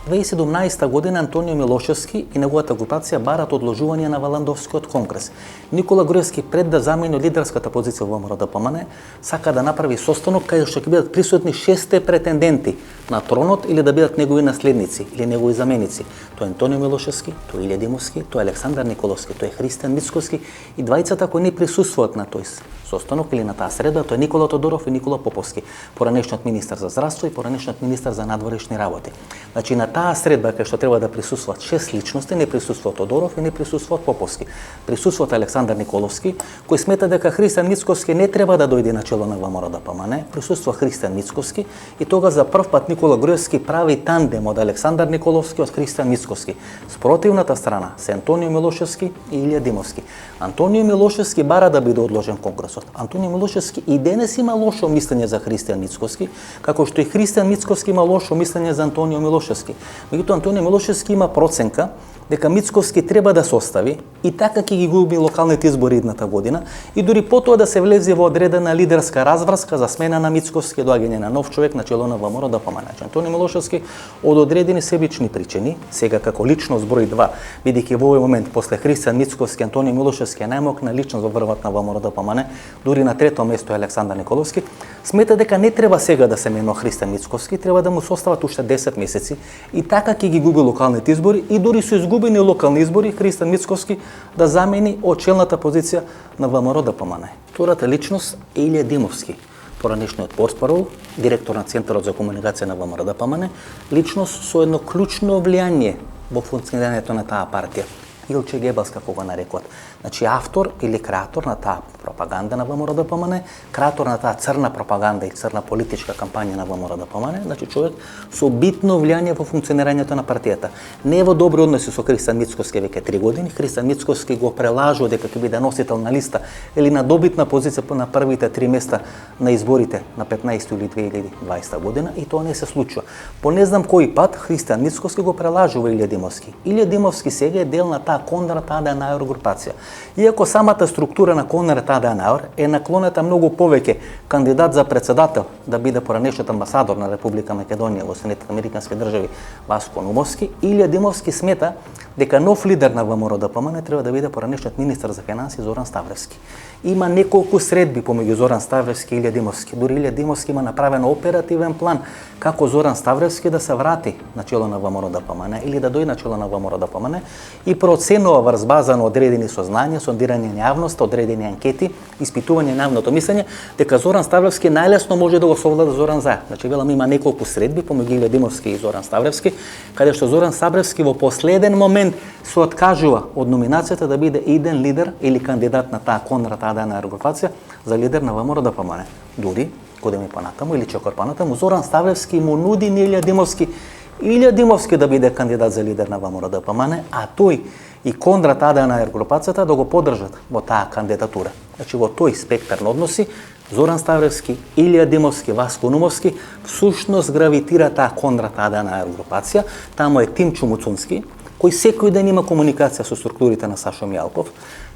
2017 година Антонио Милошевски и неговата групација барат одложување на Валандовскиот конгрес. Никола Груевски пред да замени лидерската позиција во ВМРО-ДПМНЕ сака да направи состанок каде што ќе бидат присутни 6 претенденти на тронот или да бидат негови наследници или негови заменици. Тоа е Антонио Милошевски, тоа е Илија Димовски, тоа е Александар Николовски, тоа е Христијан Мицкоски и двајцата кои не присуствуваат на тој состанок или на таа среда, тоа е Никола Тодоров и Никола Поповски, поранешниот министар за здравство и поранешниот министар за надворешни работи. Значи на таа средба кај што треба да присуствуваат 6 личности, не присуствува Тодоров и не присуствува Поповски. Присуствува Александар Николовски, кој смета дека Христијан Мицкоски не треба да дојде на чело на ВМРО-ДПМНЕ. Присуствува Христијан Мицкоски и тога за прв пат Никола Груевски прави тандем од Александар Николовски од Христијан Мицкоски. Спротивната страна се Антонио Милошевски и Илија Димовски. Антонио Милошевски бара да биде одложен конгресот. Антонио Милошевски и денес има лошо мислење за Христијан Мицкоски, како што и Христијан Мицкоски има лошо мислење за Антонио Милошевски. Меѓутоа Антонио Милошевски има проценка дека Мицкоски треба да се остави и така ќе ги губи локалните избори идната година и дури потоа да се влезе во одредена лидерска разврска за смена на Мицкоски, доаѓање на нов човек на чело на ВМРО-ДПМНЕ. Антонио Милошевски од одредени себични причини, сега како личност број 2, бидејќи во овој момент после Христијан Мицкоски Антонио Милошевски е најмокна личност во врвот на ВМРО-ДПМНЕ, дури на трето место е Александар Николовски, смета дека не треба сега да се менува Христијан Мицкоски, треба да му се остават уште 10 месеци и така ќе ги губи локалните избори и дури со изгубени локални избори Христијан Мицкоски да замени од челната позиција на ВМРО-ДПМНЕ. Втората личност е Илија Димовски, поранешниот портпарол, директор на Центарот за комуникација на ВМРО-ДПМНЕ, личност со едно клучно влијание во функционирањето на таа партија. Илче Гебелс, како го нарекуват. Значи, автор или креатор на таа пропаганда на ВМРО-ДПМНЕ, креатор на таа црна пропаганда и црна политичка кампања на ВМРО-ДПМНЕ, значи човек со битно влијание во функционирањето на партијата. Не е во добри односи со Христијан Мицкоски веќе 3 години. Христијан Мицкоски го прелажува дека ќе биде носител на листа или на добитна позиција на првите 3 места на изборите на 15 јули 2020 година и тоа не се случува. По не знам кој пат Христијан Мицкоски го прелажува Илија Димовски. Илија Димовски сега е дел на таа Конрад Аденауер групација. Иако самата структура на Конрад Аденауер е наклонета многу повеќе кандидат за председател да биде поранешниот амбасадор на Република Македонија во Соединетите американски држави Васко Нумовски, Илија Димовски смета дека нов лидер на ВМРО-ДПМНЕ треба да биде поранешниот министар за финансии Зоран Ставревски. Има неколку средби помеѓу Зоран Ставревски и Илија Димовски. Дури Илија Димовски има направен оперативен план како Зоран Ставревски да се врати на чело на ВМРО-ДПМНЕ или да дојде на чело на ВМРО-ДПМНЕ и проценува врз база на одредени сознанија, сондирање на јавноста, одредени анкети, испитување на јавното мислење, дека Зоран Ставревски најлесно може да го совлада Зоран Заев. Значи, велам, има неколку средби помеѓу Илија Димовски и Зоран Ставревски, каде што Зоран Ставревски во последен момент се откажува од номинацијата да биде иден лидер или кандидат на таа Конрад Аденауер групација за лидер на ВМРО-ДПМНЕ. Дури, години понатаму или чекор понатаму, Зоран Ставревски му нуди на Илија Димовски да биде кандидат за лидер на ВМРО-ДПМНЕ, а тој и Конрад Аденауер групацијата да го поддржат во таа кандидатура. Значи во тој спектар на односи Зоран Ставревски, Илија Димовски, Васко Нумовски всушност гравитира таа Конрад Аденауер групација. Таму е Тимчо Муцунски, кој секој ден има комуникација со структурите на Сашо Мијалков,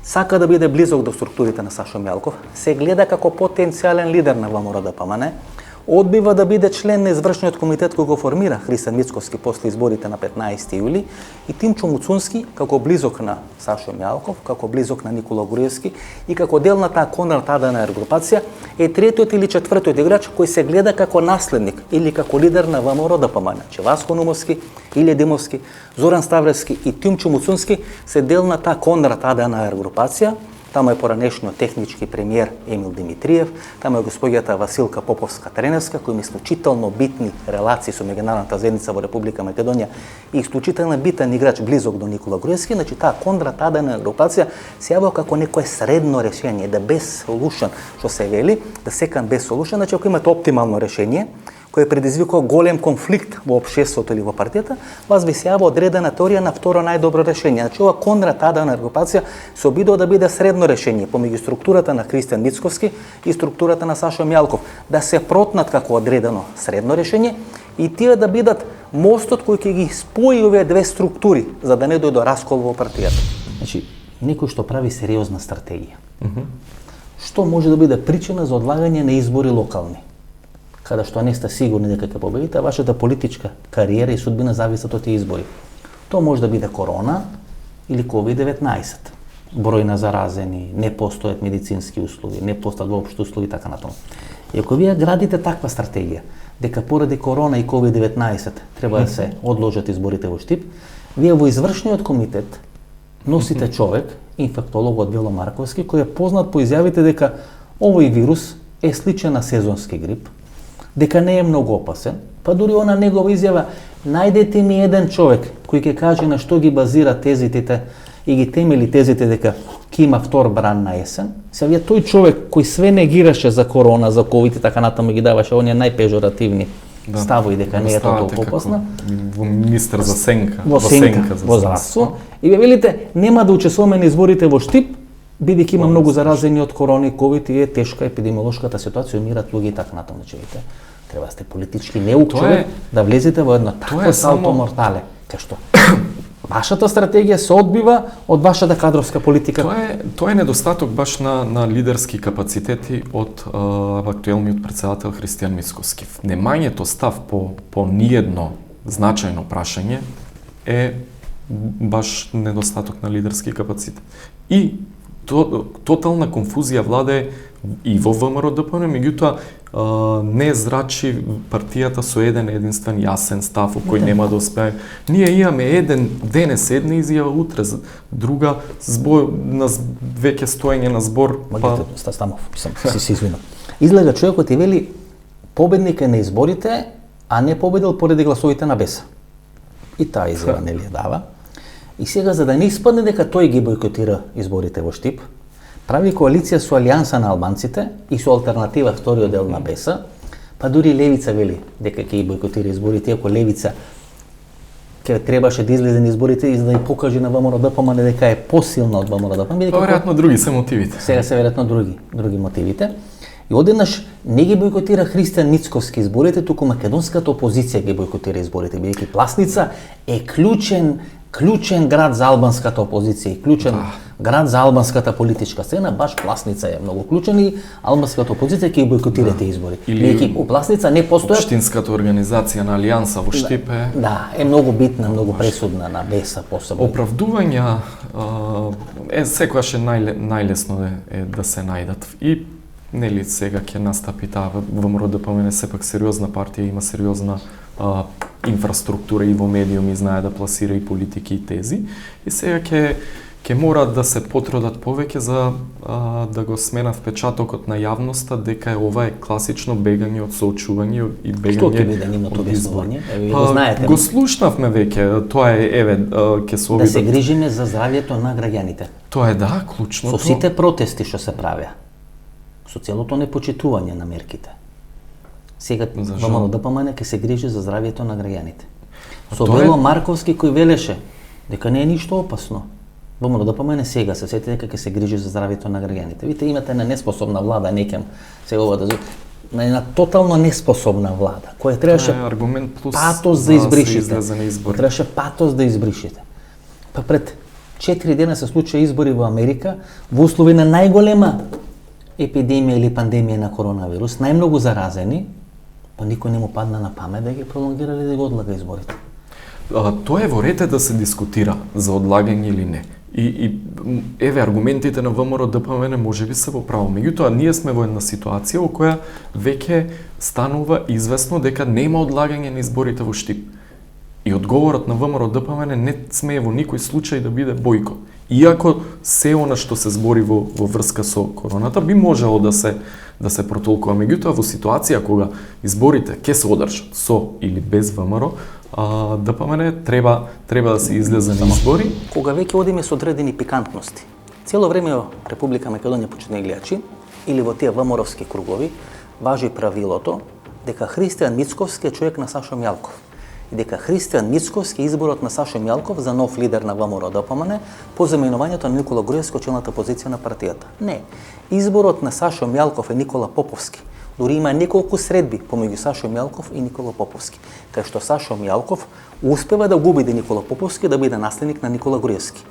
сака да биде близок до структурите на Сашо Мијалков, се гледа како потенцијален лидер на ВМРО-ДПМНЕ, одбива да биде член на извршниот комитет кој го формира Христијан Мицкоски после изборите на 15 јули и Тимчо Муцунски како близок на Сашо Мијалков, како близок на Никола Груевски и како дел на таа Конрад Аденауер групација е третиот или четвртиот играч кој се гледа како наследник или како лидер на ВМРО-ДПМНЕ. Че Васко Нумовски, Илија Димовски, Зоран Ставревски и Тимчо Муцунски се дел на таа Конрад Аденауер групација. Таму е поранешниот технички премиер Емил Димитриев, таму е господјата Василка Поповска-Треневска, која има исклучително битни релации со меѓународната заедница во Република Македонија и исклучително битен играч близок до Никола Груевски. Значи таа Конрад Аденауер групација се јавува како некое средно решение, да без solution, што се вели, да секан без solution, значи ако имате оптимално решение, кој предизвикува голем конфликт во општеството или во партијата, вас ви се јава одредена теорија на второ најдобро решение. Значи ова Конрад Аденауер групација се обидува да биде средно решение помеѓу структурата на Христијан Мицкоски и структурата на Сашо Мијалков, да се протнат како одредено средно решение и тие да бидат мостот кој ќе ги спои овие две структури за да не дојде до раскол во партијата. Значи, некој што прави сериозна стратегија. Што може да биде причина за одлагање на избори локални, каде што не сте сигурни дека ќе победите, а вашата политичка кариера и судбина зависат од тие избори. Тоа може да биде корона или COVID-19. Број на заразени, не постојат медицински услови, не постојат воопшто услови така натаму. И ако вие градите таква стратегија, дека поради корона и COVID-19 треба да се одложат изборите во Штип, вие во извршниот комитет носите човек, инфектолог од Вело Марковски, кој е познат по изјавите дека овој вирус е сличен на сезонски грип, дека не е многу опасен, па дури она негова изјава, најдете ми еден човек кој ќе каже на што ги базира тезите и ги темели тезите дека ќе има втор бран на есен. Се вие тој човек кој све негираше за корона, за ковид и така натаму ги даваше оние најпежоративни ставови дека не е тоа толку опасна. Во министер за сенка, во здравство. И ве велите нема да учествуваме на изборите во Штип, бидејќи има многу заразени од корона и ковид и е тешка епидемиолошката ситуација, умират луѓе и така натаму. Треба да сте политички неук човек да влезете во едно такво салто мортале, кај што вашата стратегија се одбива од вашата кадровска политика. Тоа е недостаток баш на лидерски капацитети од актуелниот претседател Христијан Мицковски. Немањето став по ниедно значајно прашање е баш недостаток на лидерски капацитет. И тотална конфузија владе и во ВМРО ДПМН, меѓутоа не зрачи партијата со еден единствен јасен став кој нема да успее. Ние имаме еден денес една изјава, утре друга, на веќе стоење на збор. Стамов, се извинам. Изгледа човекот и вели победник е на изборите, а не победил поради гласовите на БЕС. И таа изјава не ли дава. И сега, за да не испадне дека тој ги бойкотира изборите во Штип, прави коалиција со Алијанса на албанците и со алтернатива вториот дел на БЕС, па дури Левица вели дека ќе ги бойкотира изборите, ако Левица ќе требаше да излезе на изборите и за да ја покаже на ВМРО ДПМН дека е посилна од ВМРО ДПМН. Па веројатно други се мотивите. Сега се веројатно други мотивите. И одеднаш не ги бойкотира Христијан Мицковски изборите, туку македонската опозиција ги бойкотира изборите, бидејќи Пласница е клучен град за албанската опозиција и клучен град за албанската политичка сцена, баш Пласница е многу клучен и албанската опозиција ќе ги бойкотира тие избори. Бидејќи у Пласница не постои општинската организација на Алијанса во Штип е многу битна, многу пресудна на БЕС посебно. Оправдувања секогаш е најлесно е да се најдат и нели сега ќе настапи таа ВМРО ДПМН сепак сериозна партија, има сериозна инфраструктура и во медиуми, знае да пласира и политики и тези. И сега ќе мора да се потрудат повеќе за да го сменат впечатокот на јавноста дека ова е класично бегање од соочување и бегање. Што ќе биде нивното објаснување? Еве го знаете. Го слушнавме веќе, тоа е ќе се обидат. Да се грижиме за здравјето на граѓаните. Тоа е клучното. Со сите протести што се правеа. Со целото непочитување на мерките. Сега ВМРО ДПМН ќе се грижи за здравјето на граѓаните. Со Вело Марковски кој велеше дека не е ништо опасно. ВМРО ДПМН сега се сети дека ќе се грижи за здравјето на граѓаните. Видите, имате една неспособна влада, некем се ова да на една тотално неспособна влада, која требаше аргумент плюс патос да избришите. Требаше патос да избришите. Па пред 4 дена се случија избори во Америка во услови на најголема епидемија или пандемија на коронавирус, најмногу заразени, па никој не му падна на памет да ги пролонгира или да го одлага изборите. Тоа е во ред да се дискутира за одлагање или не. И еве аргументите на ВМРО ДПМН можеби се во право. Меѓутоа ние сме во една ситуација во која веќе станува известно дека нема одлагање на изборите во Штип. И одговорот на ВМРО ДПМН не смее во никој случај да биде бојкот. Иако се она што се збори во врска со короната би можело да се протолкува, меѓутоа во ситуација кога изборите ќе се одржат со или без ВМРО, ДПМН треба да се излезе на избори. Кога веќе одиме со одредени пикантности, цело време во Република Македонија, почитни гледачи, или во тие ВМРО-овски кругови, важи правилото дека Христијан Мицковски е човек на Сашо Мјалков. И дека Христијан Мицковски е изборот на Сашо Мјалков за нов лидер на ВМРО ДПМН по заменувањето на Никола Груевски челната позиција на партијата. Не, изборот на Сашо Мјалков е Никола Поповски. Дури има неколку средби помеѓу Сашо Мјалков и Никола Поповски, кај што Сашо Мјалков успева да го убеди Никола Поповски да биде наследник на Никола Груевски.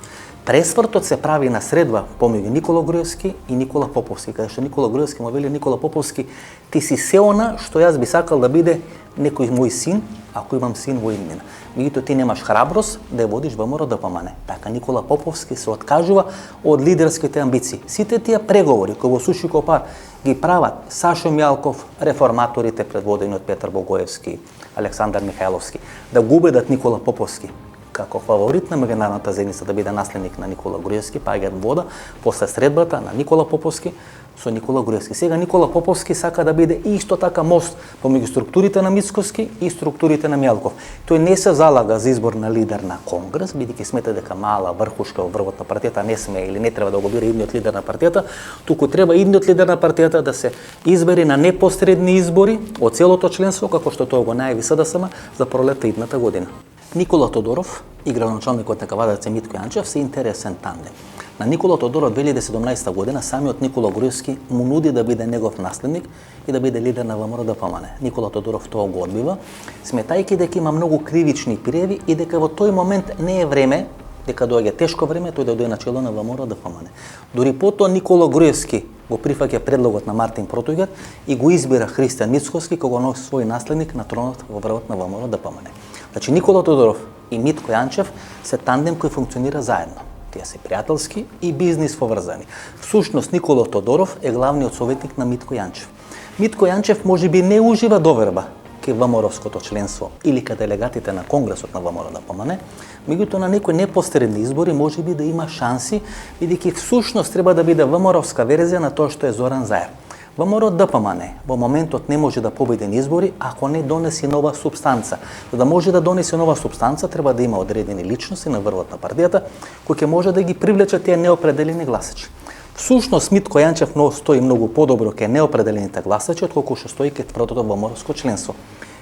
Пресвртот се прави на средба помеѓу Никола Груевски и Никола Поповски, каде што Никола Груевски му вели Никола Поповски, ти си се она што јас би сакал да биде некој мој син, ако имам син во иднина. Меѓутоа ти немаш храброст да ја водиш ВМРО ДПМН. Така Никола Поповски се откажува од лидерските амбиции. Сите тие преговори кои во Суши Копар ги прават Сашо Мјалков, реформаторите предводени од Петар Богоевски, Александар Михајловски, да го убедат Никола Поповски како фаворит на меѓународната заедница да биде наследник на Никола Груевски, паѓаат вода после средбата на Никола Поповски со Никола Груевски. Сега Никола Поповски сака да биде исто така мост помеѓу структурите на Мицкоски и структурите на Мјалков. Тој не се залага за избор на лидер на Конгрес, бидејќи смета дека мала врхушка во врвот на партијата не смее или не треба да го биде идниот лидер на партијата, туку треба идниот лидер на партијата да се избере на непосредни избори од целото членство, како што тоа го најави СДСМ за пролетта идната година. Никола Тодоров и градоначалникот на Кавадарци Митко Јанчев се интересен тандем. На Никола Тодоров 2017 година самиот Никола Груевски му нуди да биде негов наследник и да биде лидер на ВМРО ДПМН. Никола Тодоров тоа го одбива, сметајќи дека има многу кривични пријави и дека во тој момент не е време, дека доаѓа тешко време тој да дојде на чело на ВМРО ДПМН. Дури потоа Никола Груевски го прифаќа предлогот на Мартин Протуѓер и го избира Христијан Мицкоски како свој наследник на тронот во врвот на ВМРО ДПМН. Значи Никола Тодоров и Митко Јанчев се тандем кој функционира заедно. Тие се пријателски и бизнис поврзани. Всушност Никола Тодоров е главниот советник на Митко Јанчев. Митко Јанчев можеби не ужива доверба кај ВМРО-ското членство или кај делегатите на Конгресот на ВМРО ДПМН, меѓутоа на некои непосредни избори можеби да има шанси, бидејќи всушност треба да биде ВМРО-ска верзија на тоа што е Зоран Заев. ВМРО ДПМН во моментот не може да победи на избори ако не донеси нова субстанца. За да може да донесе нова субстанца треба да има одредени личности на врвот на партијата кои ќе може да ги привлечат тие неопределени гласачи. Всушност Митко Јанчев стои многу подобро кај неопределените гласачи отколку што стои кај тврдото ВМРО-ско членство.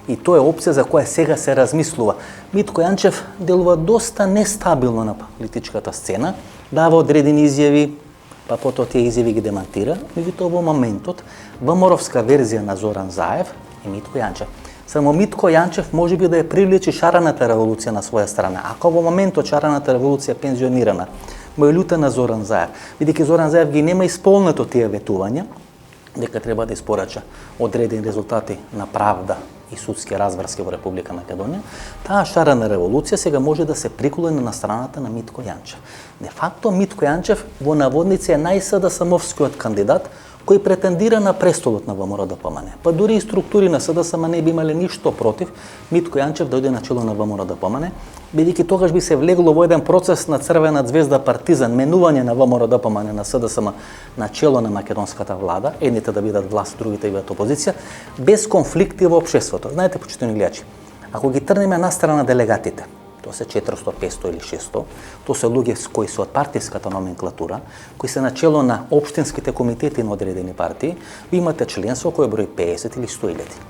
И тоа е опција за која сега се размислува. Митко Јанчев делува доста нестабилно на политичката сцена, дава одредени изјави, па потоа тие изјави ги демантира, меѓутоа во моментот ВМРО-вска верзија на Зоран Заев е Митко Јанчев. Само Митко Јанчев можеби да ја привлече шараната револуција на своја страна. Ако во моментот шараната револуција е пензионирана, му е лута на Зоран Заев, бидејќи Зоран Заев ги нема исполнето тие ветувања, дека треба да испорача одредени резултати на правда и судски разврски во Република Македонија, таа шарана револуција сега може да се приколне на страната на Митко Јанчев. Де факто Митко Јанчев во наводници е најСДСМовскиот кандидат кој претендира на престолот на ВМРО ДПМН. Па дури и структури на СДСМ не би имале ништо против Митко Јанчев да дојде на чело на ВМРО ДПМН, бидејќи тогаш би се влегло во еден процес на Црвена звезда партизан, менување на ВМРО ДПМН на СДСМ на чело на македонската влада, едните да бидат власт, другите да бидат опозиција, без конфликти во општеството. Знаете, почитувани гледачи, ако ги трнеме на страна делегатите, тоа се 400, 500 или 600, тоа се луѓе кои се од партиската номенклатура, кои се на чело на општинските комитети на одредени партии, ви имате членство кој брои 50 или 100 илјади.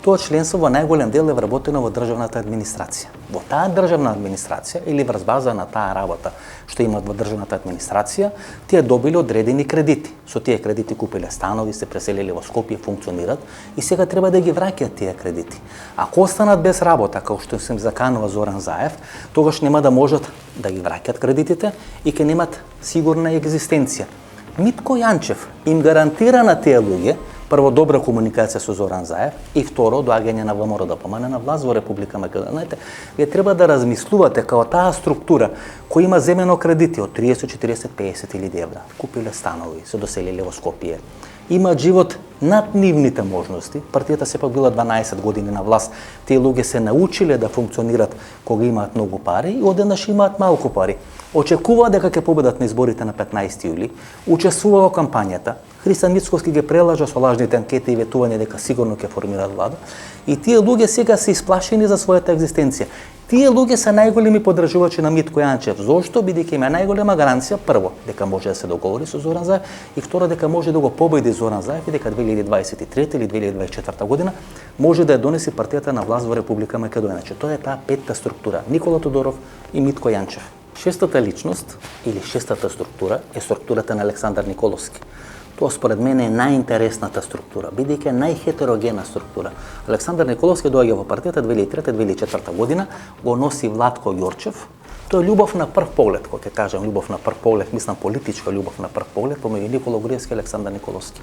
Тоа членство во најголем дел е вработено во државната администрација. Во таа државна администрација или врз база на таа работа што имат во државната администрација, тие добиле одредени кредити. Со тие кредити купиле станови, се преселиле во Скопје, функционират и сега треба да ги враќаат тие кредити. Ако останат без работа, како што се заканува Зоран Заев, тогаш нема да можат да ги враќаат кредитите и ќе немат сигурна екзистенција. Митко Јанчев им гарантира на тие луѓе прво добра комуникација со Зоран Заев и второ доаѓање на ВМРО ДПМН на власт во Република Македонија. Знаете, вие треба да размислувате како таа структура која има земено кредити од 30, 40, 50 илјади евра, купиле станови, се доселиле во Скопје, имаат живот над нивните можности. Партијата сепак била 12 години на власт. Тие луѓе се научиле да функционират кога имаат многу пари и одеднаш имаат малку пари. Очекуваат дека ќе победат на изборите на 15 јули, учествува во кампањата. Христијан Мицкоски ги прелажа со лажните анкети и ветување дека сигурно ќе формираат влада. И тие луѓе сега се исплашени за својата екзистенција. Тие луѓе се најголеми поддржувачи на Митко Јанчев. Зошто? Бидејќи има најголема гаранција, прво, дека може да се договори со Зоран Заев и второ, дека може да го победи Зоран Заев и дека 2023 или 2024 година може да ја донеси партијата на власт во Република Македонија. Значи, тоа е таа петта структура: Никола Тодоров и Митко Јанчев. Шестата личност или шестата структура е структурата на Александар Николовски. Тоа според мене е најинтересната структура, бидејќи е најхетерогена структура. Александар Николовски доаѓа во партијата 2003-2004 година, го носи Владко Јорчев. Тоа е љубов на прв поглед, кога ќе кажам љубов на прв поглед, мислам политичка љубов на прв поглед помеѓу Никола Груевски и Александар Николовски.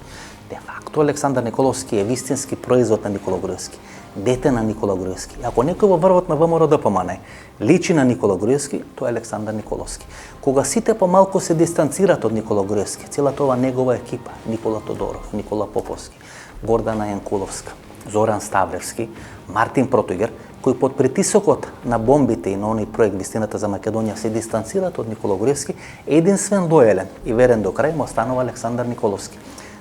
Де факто Александар Николовски е вистински производ на Никола Груевски, дете на Никола Груевски. Ако некој во врвот на ВМРО ДПМН личи на Никола Груевски, тоа е Александар Николовски. Кога сите помалку се дистанцираат од Никола Груевски, целата ова негова екипа, Никола Тодоров, Никола Поповски, Гордана Јанкуловска, Зоран Ставлевски, Мартин Протугер, кои под притисокот на бомбите и на оној проект Вистината за Македонија се дистанцираат од Никола Груевски, единствен лојален и верен до крај му останува Александар Николовски.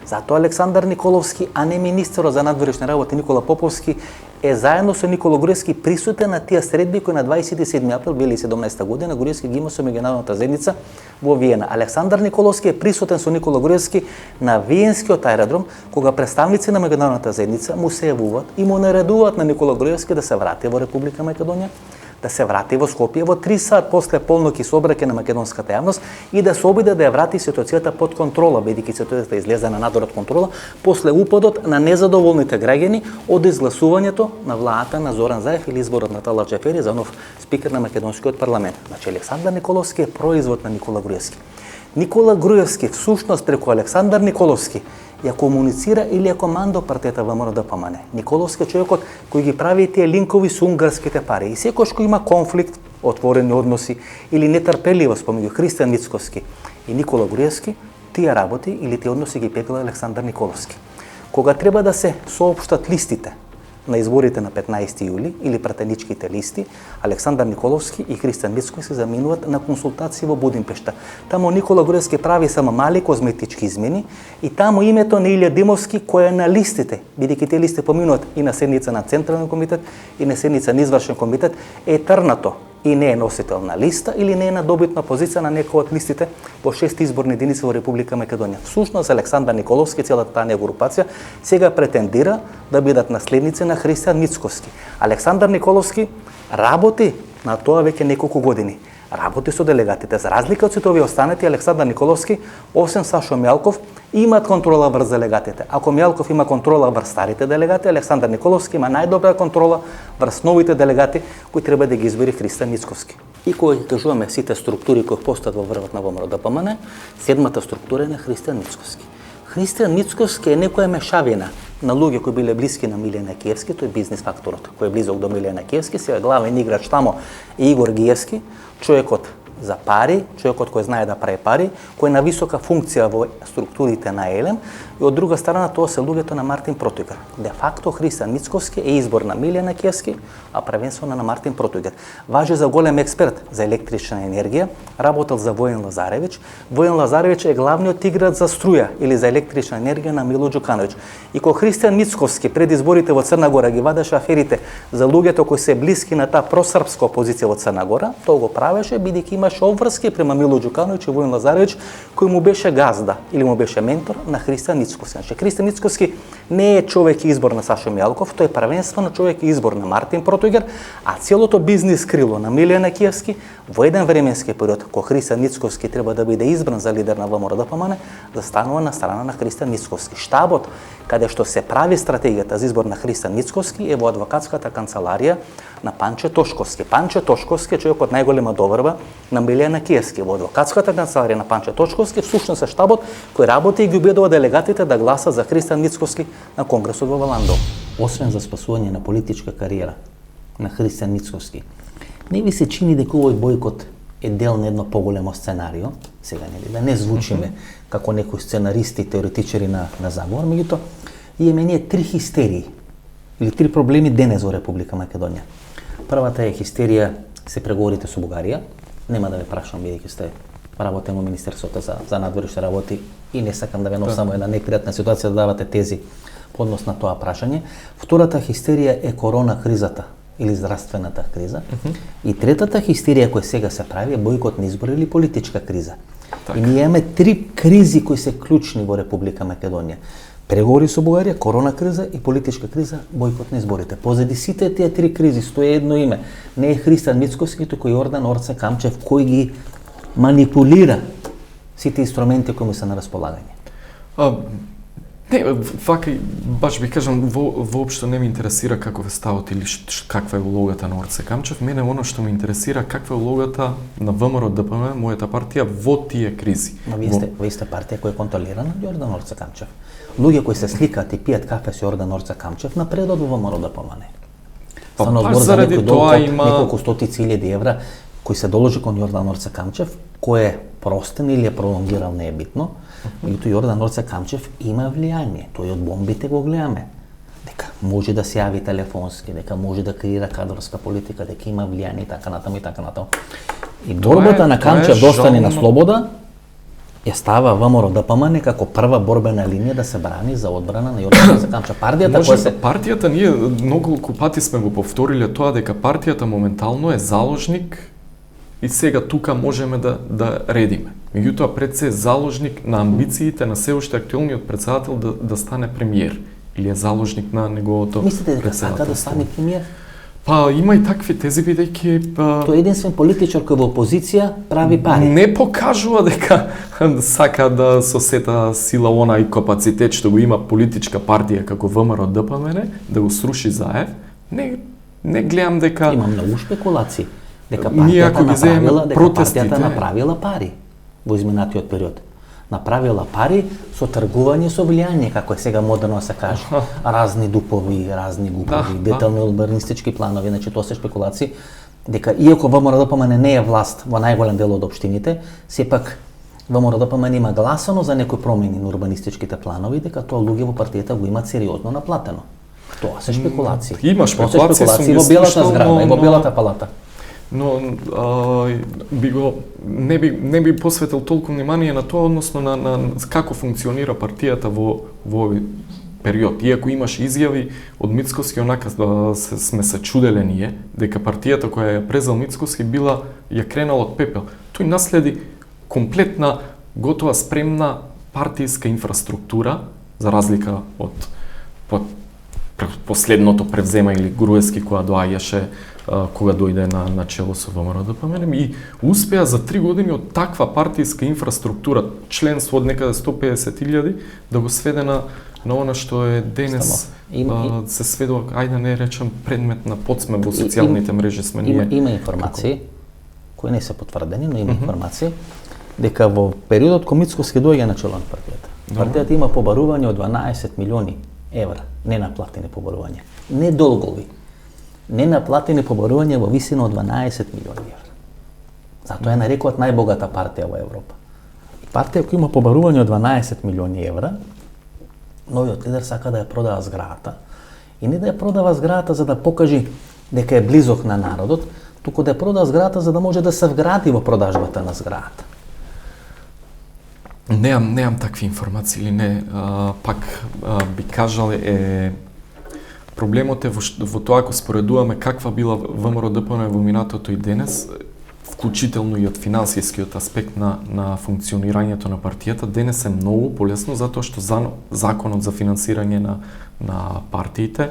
Затоа Александар Николовски, а не министерот за надворешни работи Никола Поповски, е заедно со Никола Груевски присутен на тие средби кои на 27 април 2017 година Груевски ги има со меѓународната заедница во Виена. Александар Николовски е присутен со Никола Груевски на Виенскиот аеродром, кога представници на меѓународната заедница му се јавуваат и му наредуваат на Никола Груевски да се врати во Република Македонија, да се врати во Скопје во 3 сат после полноќи собраќај на македонската јавност и да се обиде да ја врати ситуацијата под контрола, бидејќи ситуацијата излезе на надвор од контрола после упадот на незадоволните граѓани од изгласувањето на владата на Зоран Заев или изборот на Талат Џафери за нов спикер на македонскиот парламент. Значи Александар Николовски е производ на Никола Груевски. Никола Груевски всушност преку Александар Николовски ја комуницира или ја командо партијата ВМРО ДПМН. Николовски е човекот кој ги прави тие линкови со унгарските пари. И секој кој има конфликт, отворени односи или нетрпеливост помеѓу Христијан Мицкоски и Никола Груевски, тие работи или тие односи ги пегла Александар Николовски. Кога треба да се соопштат листите на изборите на 15 јули или пратеничките листи, Александар Николовски и Христијан Мицкоски заминуваат на консултации во Будимпешта. Таму Никола Груевски прави само мали козметички измени и таму името на Илија Димовски кој е на листите, бидејќи тие листи поминуваат и на седница на Централен комитет и на седница на Извршен комитет, е трнато и не е носител на листа или не е на добитна позиција на некој од листите во 6 изборни единици во Република Македонија. Всушност Александар Николовски, целата таа негова групација, сега претендира да бидат наследници на Христијан Мицкоски. Александар Николовски работи на тоа веќе неколку години. Работи со делегатите. За разлика од сите овие останати, Александар Николовски, освен Сашо Мјалков, имаат контрола врз делегатите. Ако Мјалков има контрола врз старите делегати, Александар Николовски има најдобра контрола врз новите делегати кои треба да ги избери Христијан Мицкоски. И кога ги кажуваме сите структури кои постојат во врвот на ВМРО ДПМН, седмата структура е на Христијан Мицкоски. Христијан Мицкоски е некоја мешавина на луѓе кои биле блиски на Милјана Киевски, тој е бизнис факторот кој е близок до Милјана Киевски, сега главен играч тамо е Игор Гиевски, човекот за пари, човекот кој знае да прави пари, кој е на висока функција во структурите на ЕЛЕМ, и од друга страна тоа се луѓето на Мартин Протугер. Де факто Христијан Мицкоски е избор на Милјана Киевски, а првенствено на Мартин Протугер. Важи за голем експерт за електрична енергија, работел за Војен Лазаревич. Војен Лазаревич е главниот играч за струја или за електрична енергија на Мило Џукановиќ. И кога Христијан Мицкоски пред изборите во Црна Гора ги вадеше аферите за луѓето кои се блиски на таа просрпска опозиција во Црна Гора, тоа го правеше бидејќи имаше обврски према Мило Џукановиќ и Војен Лазаревич, кој му беше газда или му беше ментор на Христијан Мицкоски. Значи, Христијан Мицкоски не е човек избор на Сашо Мјалков, тој е првенствено човек избор на Мартин Протугер, а целото бизнис крило на Милјана Киевски во еден временски период, кога Христијан Мицкоски треба да биде избран за лидер на ВМРО ДПМН, застанува на страна на Христијан Мицкоски. Штабот каде што се прави стратегијата за избор на Христијан Мицкоски е во адвокатската канцеларија на Панче Тошковски. Панче Тошковски е човекот најголема доврба на Милјана Киевски. Во адвокатската канцеларија на Панче Тошковски всушност е штабот кој работи и ги убедува делегатите да гласат за Христијан Мицкоски на конгресот во Валандо. Освен за спасување на политичка кариера на Христијан Мицкоски, не ви се чини дека овој бојкот е дел на едно поголемо сценарио, сега да не звучиме како некои сценаристи и теоретичари на заговор, меѓутоа имаме ние 3 хистерии или 3 проблеми денес во Република Македонија. Првата е хистерија се преговорите со Бугарија. Нема да ве прашам бидејќи сте работен во Министерството за надворешни работи и не сакам да ве носам во една непријатна ситуација да давате тези по однос на тоа прашање. Втората хистерија е корона кризата или здравствената криза. И третата хистерија која сега се прави е бојкот на избори или политичка криза. И ние имаме 3 кризи кои се клучни во Република Македонија. Преговори со Бугарија, корона криза и политичка криза, бојкот на изборите. Позади сите тие 3 кризи стои едно име. Не е Христијан Мицкоски, туку Јордан Орце Камчев кој ги манипулира сите инструменти кои му се на располагање. Не, вака, баш би кажам, воопшто не ме интересира каков е ставот или каква е улогата на Орце Камчев. Мене оно што ме интересира каква е улогата на ВМРО ДПМ, мојата партија, во тие кризи. Но вие сте партија која е контролирана од Јордан Орце Камчев. Луѓе кои се сликаат и пијат кафе со Јордан Орце Камчев напредот во ВМРО ДПМ. Станува збор за некој долг од неколку стотици илјади евра кој се доложи кон Јордан Орце Камчев, кој е простен или е пролонгирал, не е битно. Меѓутоа Јордан Орце Камчев има влијание, тој од бомбите го гледаме. Дека може да се јави телефонски, дека може да креира кадрска политика, дека има влијание и така натаму и така натаму. И борбата на Камчев да остане на слобода ја става ВМРО ДПМ како прва борбена линија да се брани за одбрана на Јордан Орце Камчев. Партијата ние многу пати сме го повториле тоа дека партијата моментално е заложник и сега тука можеме да редиме. Меѓутоа пред се е заложник на амбициите на се уште актуелниот председател да стане премиер или е заложник на неговото Мислите дека сака да стане премиер? Па има и такви тези бидејќи Тој единствен политичар кој во опозиција прави пари. Не покажува дека сака да со сета сила онај капацитет што го има политичка партија како ВМРО ДПМН да го сруши Заев. Не гледам дека Има многу шпекулации дека партијата направила пари во изминатиот период. Направила пари со тргување со влијание, како е сега модерно се каже. Разни дупови, разни гупови, детални урбанистички планови, значи тоа се шпекулации дека иако ВМРО ДПМН не е власт во најголем дел од општините, сепак ВМРО ДПМН има гласано за некои промени на урбанистичките планови, дека тоа луѓе во партијата го имаат сериозно наплатено. Тоа се шпекулации. Има шпекулации во Белата зграда и во Белата палата. Но не би посветил толку внимание на тоа, односно на како функционира партијата во овој период. Иако имаше изјави од Мицкоски, онака сме се чуделе ние, дека партијата која ја презел Мицкоски ја кренала од пепел. Тој наследи комплетна, готова, спремна партијска инфраструктура, за разлика од последното превзема или Груевски која доаѓаше кога дојде на чело со ВМРО ДПМН и успеа за 3 години од таква партијска инфраструктура, членство од некаде 150.000 да го сведе на она што е денес се сведува, ајде не речам, предмет на подсме во социјалните мрежи сме ние. Има информации кои не се потврдени, но има информации дека во периодот кога Мицкоски доаѓа на чело на партијата. Партијата има побарување од 12 милиони евра, ненаплатени побарувања, не долгови. Ненаплатени побарувања во висина од 12 милиони евра. Затоа ја нарекуваат најбогата партија во Европа. Партија која има побарување од 12 милиони евра, новиот лидер сака да ја продава зградата. И не да ја продава зградата за да покажи дека е близок на народот, туку да ја продава зградата за да може да се вгради во продажбата на зградата. Неам такви информации или не, пак би кажал проблемот е во тоа ако споредуваме каква била ВМРО ДПМН во минатото и денес, вклучително и од финансискиот аспект на функционирањето на партијата, денес е многу полесно затоа што законот за финансирање на партиите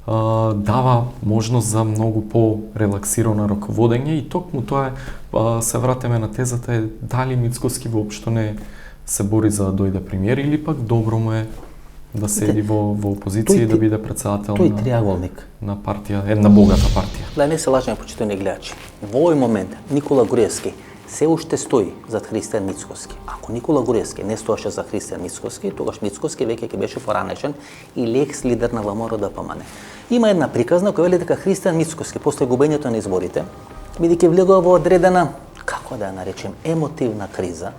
дава можност за многу по-релаксирано раководење и токму тоа се вратиме на тезата е дали Мицкоски воопшто не се бори за да дојде премиер или пак добро му е да седи во опозиција и да биде председател на партија, една богата партија. Да не се лажеме, почитувани гледачи. Во овој момент Никола Груевски се уште стои зад Христијан Мицкоски. Ако Никола Груевски не стоеше за Христијан Мицкоски, тогаш Мицкоски веќе ќе беше поранешен и лекс лидер на ВМРО ДПМН. Има една приказна која вели дека Христијан Мицкоски после губењето на изборите, бидејќи влегува во одредена, како да ја наречем, емотивна криза,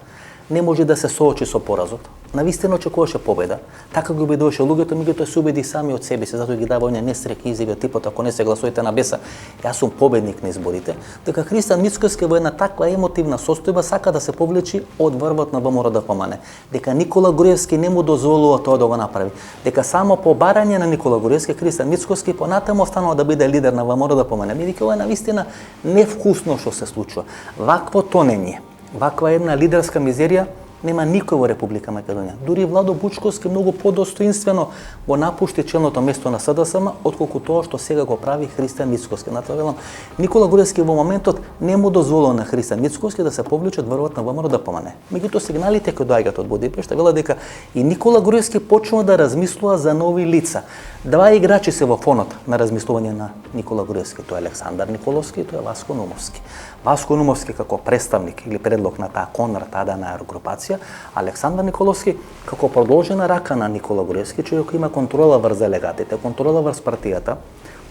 не може да се соочи со поразот. Навистина очекуваше победа, така ги убедуваше луѓето, меѓутоа се убеди сами од себе си, затоа ги дава оние нестрекни изјави од типот ако не се гласувате на Беса, јас сум победник на изборите, дека Христијан Мицкоски во една таква емотивна состојба сака да се повлечи од врвот на ВМРО ДПМН, дека Никола Груевски не му дозволува тоа да го направи, дека само по барање на Никола Груевски Христијан Мицкоски понатаму останува да биде лидер на ВМРО ДПМН, бидејќи ова е навистина невкусно што се случува. Вакво тонење, ваква една лидерска мизерија нема никој во Република Македонија. Дури Владо Бучковски многу подостоинствено го напушти челното место на СДСМ, отколку тоа што сега го прави Христијан Мицковски. Велам, Никола Груевски во моментот не му дозволува на Христијан Мицковски да се повлече од врвот на ВМРО ДПМН. Меѓутоа сигналите кои доаѓаат од Будипешта велат дека и Никола Груевски почнува да размислува за нови лица. Два играчи се во фонот на размислување на Никола Груевски, тоа е Александар Николовски и тоа е Васко Нумовски. Васко Нумовски како представник или предлог на таа КОНР, таа на аерогрупација, Александар Николовски како продолжена рака на Никола Груевски, човек кој има контрола врз делегатите, контрола врз партијата,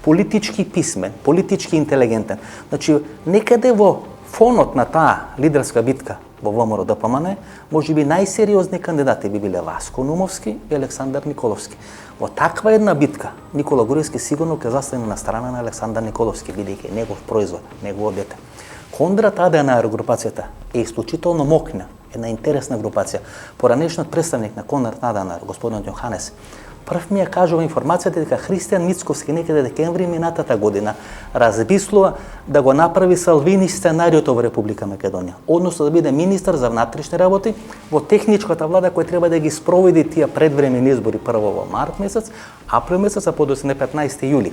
политички писмен, политички интелигентен. Значи, некаде во фонот на таа лидерска битка во ВМРО ДПМН, можеби најсериозни кандидати би биле Васко Нумовски и Александар Николовски. Во таква една битка, Никола Груевски сигурно ќе застане на страна на Александар Николовски, бидејќи негов производ, негово дете. Кондрат Аде на аерогрупацијата е исклучително мокна, една интересна групација. Поранешниот представник на Кондрат Аде на господин Јоханес прв ми ја кажува информацијата дека Христијан Мицковски некаде декември минатата година размислува да го направи Салвини сценариото во Република Македонија, односно да биде министар за внатрешни работи во техничката влада која треба да ги спроведи тие предвремени избори прво во март месец, април месец, а подоцна 15 јули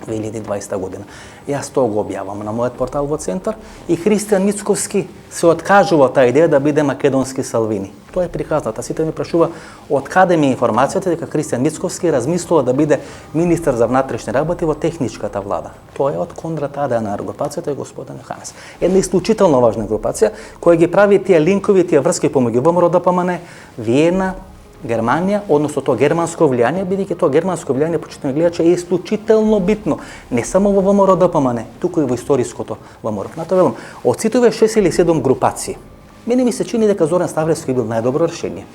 2020 година. Јас тоа го објавам на мојот портал во Центар и Христијан Мицковски се откажува таа идеја да биде македонски Салвини. Тоа е приказната. Сите ми прашува од каде ми е информацијата дека Христијан Мицковски размислува да биде министар за внатрешни работи во техничката влада. Тоа е од Кондрат Аде на групацијата и господин Јоханес. Една исклучително важна групација која ги прави тие линкови, тие врски помеѓу ВМРО ДПМН, Виена, Германија, односно тоа германско влијание, бидејќи тоа германско влијание, почитувани гледачи, е исклучително битно, не само во ВМРО ДПМН, туку и во историското ВМРО. Нато велам, од сите 6 или 7 групации, мене ми се чини дека Зоран Ставлевски бил најдобро решение.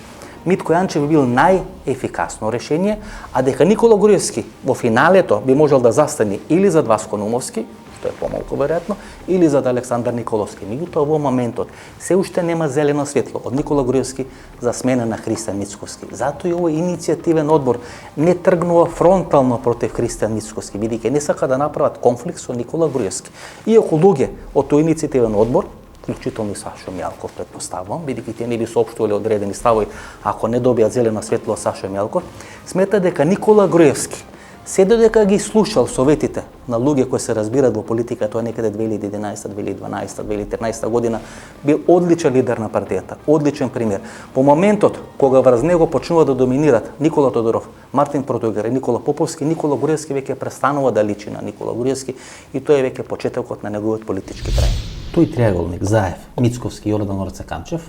Митко Јанчев бил најефикасно решение, а дека Никола Груевски во финалето би можел да застане или за Васко Нумовски, што е помалку веројатно, или за Александар Николовски. Меѓутоа во моментот се уште нема зелено светло од Никола Груевски за смена на Христијан Мицковски. Затоа и овој иницијативен одбор не тргнува фронтално против Христијан Мицковски, бидејќи не сака да направат конфликт со Никола Груевски. Иако луѓе од тој иницијативен одбор, вклучително и Сашо Мјалков, предпоставувам, бидејќи тие не би соопштувале одредени ставови ако не добијат зелено светло од Сашо Мјалков, смета дека Никола Груевски се додека ги слушал советите на луѓе кои се разбират во политика, тоа некаде 2011, 2012, 2013 година, бил одличен лидер на партијата, одличен пример. Во моментот кога врз него почнува да доминират Никола Тодоров, Мартин Протугер и Никола Поповски, Никола Груевски веќе престанува да личи на Никола Груевски и тоа е веќе почетокот на неговиот политички крај. Тој триаголник Заев, Мицковски и Јордан Орце Камчев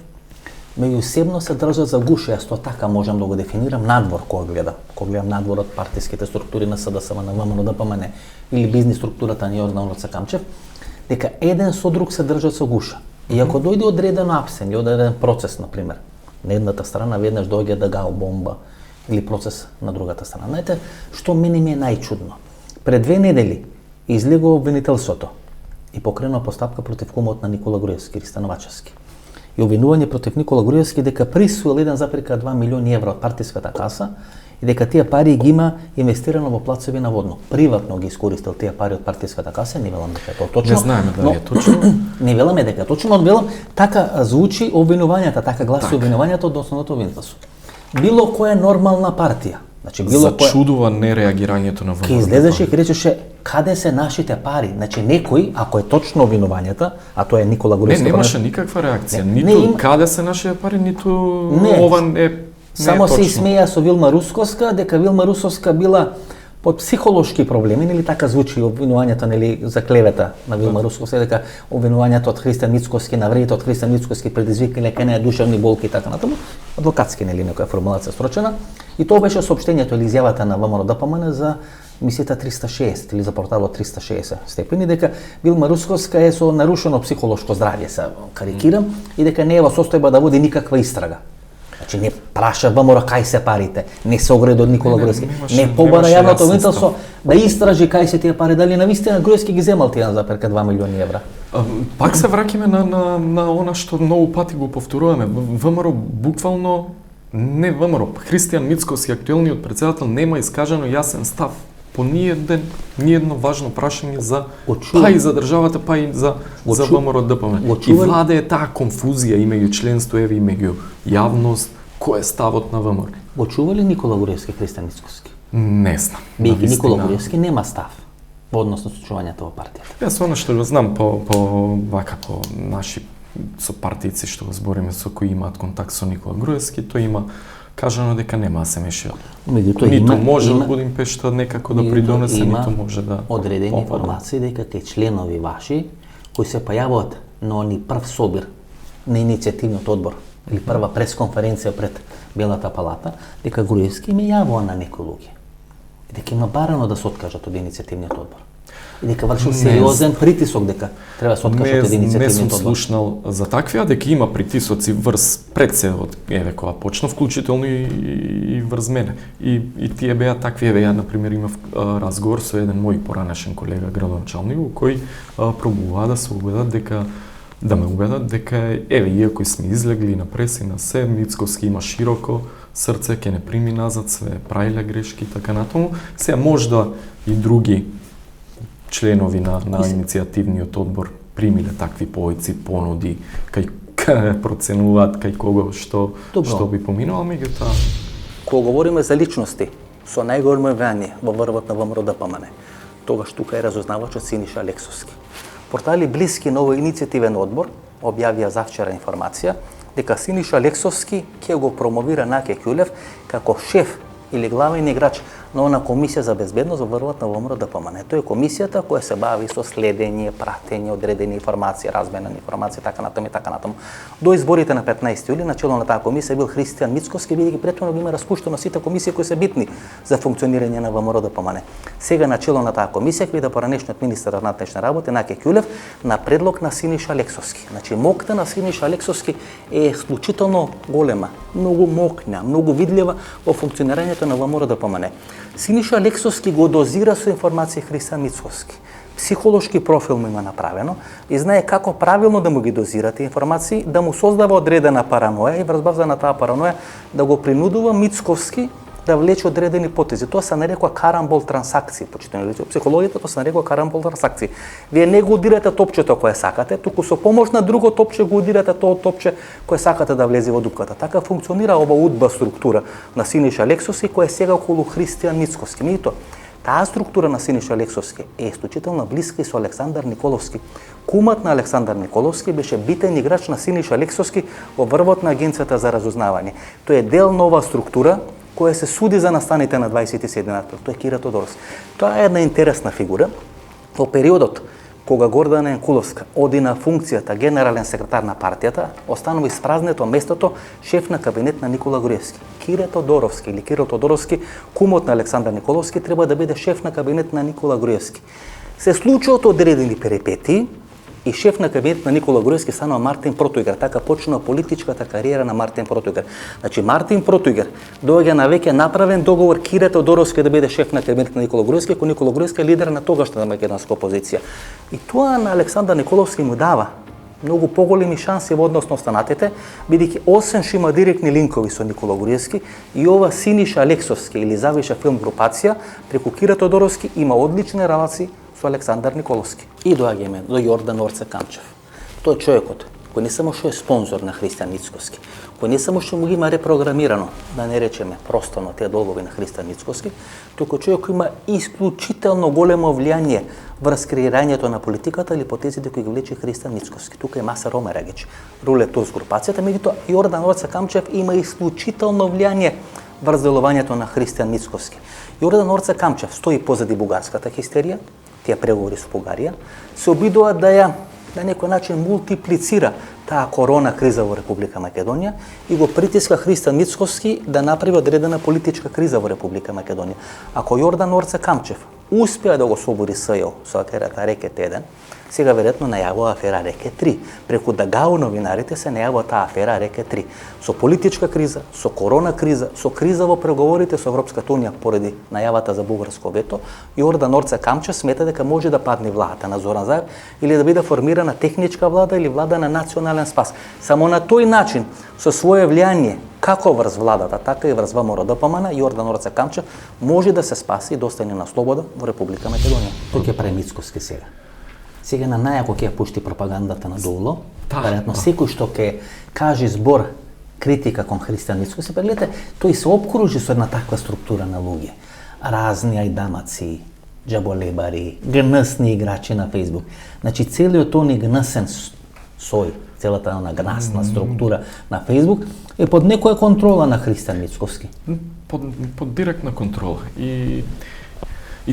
меѓусебно се држат за гуша, јас тоа така можам да го дефинирам надвор кога гледам надвор од партиските структури на СДСМ, на ВМРО ДПМН или бизнис структурата на Јордан Орце Камчев, дека еден со друг се држат со гуша. И ако дојде одредено апсен, одреден процес, например, на едната страна веднаш доаѓа да гао бомба или процес на другата страна. Знаете, што мене ми е најчудно? Пред 2 недели излегува обвинителството и покренува постапка против кумот на Никола Груевски, Ристан Новачевски. И обвинување против Никола Груевски дека присвоил 1,2 милиони евра од партиската каса и дека тие пари ги има инвестирано во плацови на водно. Приватно ги искористил тие пари од партиската каса, не велам дека е тоа точно. Не знаеме дали е точно. Не веламе дека е точно, но велам така звучи обвинувањата, така гласи обвинувањата од основното обвинителство. Било која нормална партија, значи било зачудува нереагирањето на ВМРО. Ке излезеше и речеше каде се нашите пари. Значи некој, ако е точно обвинувањата, а тоа е Никола Груевски. Не, немаше никаква реакција, ниту каде се нашите пари, ниту ова е само се смеја со Вилма Русковска, дека Вилма Русковска била под психолошки проблеми, нели така звучи обвинувањето, нели за клевета на Вилма Русковска, дека обвинувањето од Христијан Мицковски, навредите од Христијан Мицковски предизвикале кај неа душевни болки и така натаму, адвокатски нели некоја формулација строчена. И тоа беше соопштението или изјавата на ВМРО ДПМН за мисијата 360 или за порталот 360 степени, дека Вилма Русковска е со нарушено психолошко здравје, се карикирам, и дека не е во состојба да води никаква истрага. Значи не праша ВМРО кај се парите, не се огради од Никола Груевски, не побара јавното обвинителство да истражи кај се тие пари, дали навистина Груевски ги земал тие 1,2 милиони евра. Пак се враќаме на она што многу пати го повторуваме. ВМРО буквално не ВМРО, Христијан Мицковски, актуелниот претседател, нема искажано јасен став по ниедно важно прашање за Очува- па и за државата, па и за ВМРО ДПМН. И Очува- владе таа конфузија имеѓу членствоеви, имеѓу јавност, кој е ставот на ВМРО. Го чува ли Никола Груевски Христијан Мицкоски? Не знам. Бидејќи Никола Навистина. Груевски нема став во однос на случувањето во партијата. Јас она што го знам по наши сопартијци што го збориме со кои имаат контакт со Никола Груевски, тој има кажано дека нема да се меши. Меѓутоа Ниту може од Будимпешта некако да Меѓутоа придонесе, има ниту може да одредени помогне. информации дека кај членови ваши кои се појавуваат на они прв собир на иницијативниот одбор или прва пресконференција пред Белата палата, дека Груевски ме јавува на некои луѓе. И дека има барано да се откажат од иницијативниот одбор. И дека вршил сериозен притисок дека треба да се откажат од Не сум иницијативниот одбор. слушнал за такви, а дека има притисоци врз пред се од еве кога почна, вклучително и врз мене. И тие беа такви, еве ја например имав разговор со еден мој поранешен колега градоначалник кој пробува да се убедат дека да ме убедат дека еве иако сме излегли на преси на се, Мицкоски има широко срце, ќе не прими назад, све правиле грешки и така натаму. Сега можда и други членови на иницијативниот одбор примиле такви повици, понуди, кај проценуваат кај кого што би поминало, меѓутоа Кога говориме за личности со најголемо влијание во врвот на ВМРО ДПМН, тогаш тука е разузнавачот Синиша Алексовски. Портали блиски на овој иницијативен одбор објавија завчера информација дека Синиша Алексовски ќе го промовира Наке Ќулев како шеф или главен играч на она комисија за безбедност во врвот на ВМРО ДПМН. Тоа е комисијата која се бави со следење, пратење, одредени информации, размена на информации, така натаму и така натаму. До изборите на 15 јули начело на таа комисија бил Христијан Мицкоски, бидејќи претходно ги има распуштено сите комисии кои се битни за функционирање на ВМРО ДПМН. Сега начело на таа комисија ќе биде поранешниот министер на внатрешни работи Наке Ќулев на предлог на Синиша Алексовски. Значи моќта на Синиша Алексовски е исклучително голема, многу моќна, многу видлива во функционирањето на ВМРО ДПМН. Синиша Алексовски го дозира со информации Христијан Мицкоски. Психолошки профил му има направено и знае како правилно да му ги дозира тие информации, да му создава одредена параноја и врз база на таа параноја да го принудува Мицкоски да влече одредени потези. Тоа се нарекува карамбол трансакции, почитани луѓе. Психологијата тоа се нарекува карамбол трансакции. Вие не го удирате топчето кое сакате, туку со помош на друго топче го удирате тоа топче кое сакате да влезе во дупката. Така функционира ова удба структура на Синиша Алексовски која е сега околу Христијан Мицкоски. Меѓутоа, таа структура на Синиша Алексовски е исклучително блиска и со Александар Николовски. Кумат на Александар Николовски беше битен играч на Синиша Алексовски во врвот на Агенцијата за разузнавање. Тој е дел на оваа структура која се суди за настаните на 27 април. Тоа е Кира Тодоровски. Тоа е една интересна фигура. Во периодот кога Гордана Јанкуловска оди на функцијата генерален секретар на партијата, останува испразнето местото шеф на кабинет на Никола Груевски. Кира Тодоровски или Кирил Тодоровски, кумот на Александар Николовски, треба да биде шеф на кабинет на Никола Груевски. Се случуваат одредени перипетии и шеф на кабинет на Никола Груевски станува Мартин Протујгер. Така почнува политичката кариера на Мартин Протујгер. Значи Мартин Протујгер доаѓа на веќе направен договор Кира Тодоровски да биде шеф на кабинет на Никола Груевски, ако Никола Груевски е лидер на тогашната македонска опозиција. И тоа на Александар Николовски му дава многу поголеми шанси во однос на останатите, бидејќи освен што има директни линкови со Никола Груевски, и ова Синиша Алексовски или Завиша филм групација преку Кира Тодоровски има одлични релации со Александар Николовски. И доаѓаме до Јордан Орце Камчев. Тој е човекот кој не само што е спонзор на Христијан Мицкоски, кој не само што му ги има репрограмирано, да не речеме простано тие долгови на Христијан Мицкоски, туку човек кој има исклучително големо влијание врз креирањето на политиката или потезите кои ги влече Христијан Мицкоски. Тука е Маса Ромерагич, Руле Турс групацијата, меѓутоа Јордан Орце Камчев има исклучително влијание врз делувањето на Христијан Мицкоски. Јордан Орце Камчев стои позади бугарската хистерија, тие преговори со Бугарија, се обидува да ја на некој начин мултиплицира таа корона криза во Република Македонија и го притиска Христијан Мицкоски да направи одредена политичка криза во Република Македонија. Ако Јордан Орце Камчев успеа да го собори СЈО со аферата Рекет 1, Сега веројатно најавува афера Реке 3. Преку ДГАУ новинарите се најавува таа афера Реке 3. Со политичка криза, со корона криза, со криза во преговорите со Европската унија поради најавата за бугарско вето, Јордан Орце Камчев смета дека може да падне владата на Зоран Заев или да биде формирана техничка влада или влада на национален спас. Само на тој начин, со свое влијание, како врз владата, така и врз ВМРО-ДПМН, Јордан Орце Камчев може да се спаси и да остане на слобода во Република Македонија. Тој ќе прави Мицкоски сега. Сега на најако ќе ја пушти пропагандата на долу, веројатно секој што ќе каже збор критика кон Христијан Мицкоски, па гледате, тој се опкружи со една таква структура на луѓе. Разни ајдамаци, џаболебари, гнсни играчи на Фејсбук. Значи целиот тој гнсен сој, целата она гнасна структура на Фејсбук е под некоја контрола на Христијан Мицкоски. Под директна контрола. И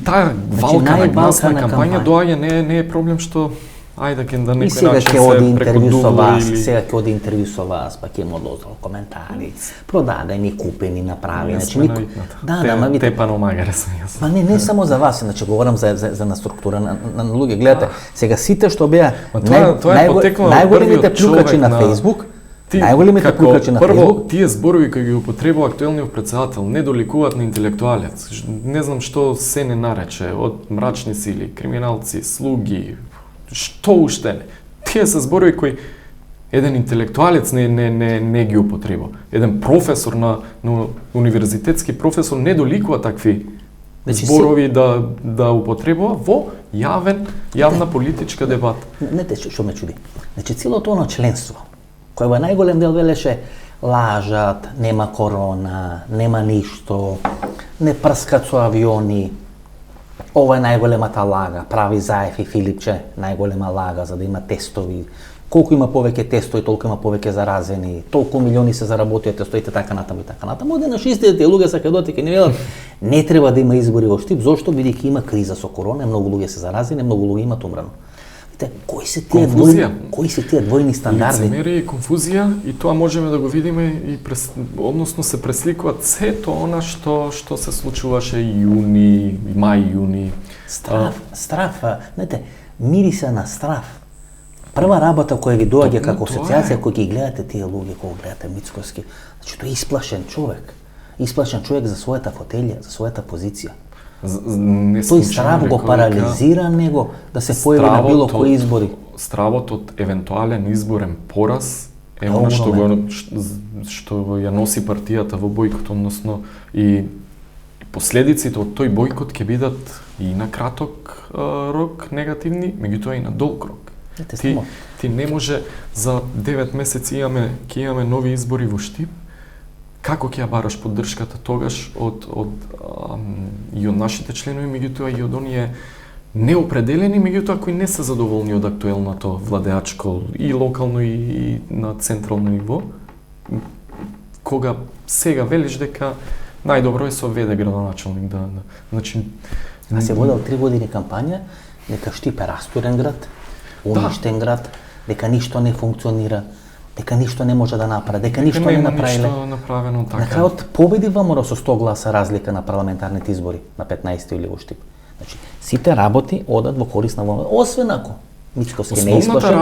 таа валка на гнасна кампања доаѓа не е проблем што ајде ке да некој начин се прекодува или... Сега ќе оди интервју со вас, па ќе му одозал коментари, продадени, купени, направени, значи никој... Да, тепано магаре сум јас. Па не само за вас, значи говорам за на структура на луѓе. Гледате, сега сите што беа најголемите плюкачи на Фејсбук, најголемите плюкачи на Фејсбук, тие зборови кои ги употребува актуелниот председател не доликуваат на интелектуалец. Не знам што се не нарече од мрачни сили, криминалци, слуги, што уште не. Тие се зборови кои еден интелектуалец не ги употребува. Еден професор на универзитетски професор не доликува такви зборови да употребува во јавна политичка дебата. Не те што ме чуди. Значи целото оно членство кој во најголем дел велеше лажат, нема корона, нема ништо, не прскат со авиони. Ова е најголемата лага, прави Заев и Филипче, најголема лага за да има тестови. Колку има повеќе тестови, толку има повеќе заразени, толку милиони се заработија тестоите, така натаму и така натаму. Одеднаш истите тие луѓе сакаат да не велат, не треба да има избори во Штип, зошто бидејќи има криза со корона, многу луѓе се заразени, многу луѓе имаат умрано. Кои се тие двојни стандарди? Лицемерие и конфузија, и тоа можеме да го видиме и односно се пресликува сето она што се случуваше мај-јуни. Страф, знаете, мириса на страф. Прва работа која ви доаѓа како асоциација кој ги гледате тие луѓе, кога гледате Мицкоски, значи тој е исплашен човек. Исплашен човек за својата фотелја, за својата позиција. Тој страв го парализира него да се појави на било кои избори. Стравот од евентуален изборен пораз е она што ја носи партијата во бојкот, односно и последиците од тој бојкот ќе бидат и на краток рок негативни, меѓутоа и на долг рок. Ти не може за 9 месеци ќе имаме нови избори во Штип. Како ќе ја бараш поддршката тогаш и од нашите членови, меѓутоа и од оние неопределени, меѓутоа кои не се задоволни од актуелното владеачко и локално и на централно ниво, кога сега велиш дека најдобро е со веде градоначалник значи се водел 3 години кампања дека Штип е растурен град, уништен град, дека ништо не функционира, дека ништо не може да направи, дека ништо не направиле. На крајот победи ВМРО со 100 гласа разлика на парламентарните избори на 15 или во Штип. Значи, сите работи одат во корист на ВМРО, освен ако Мицкоски не исплашен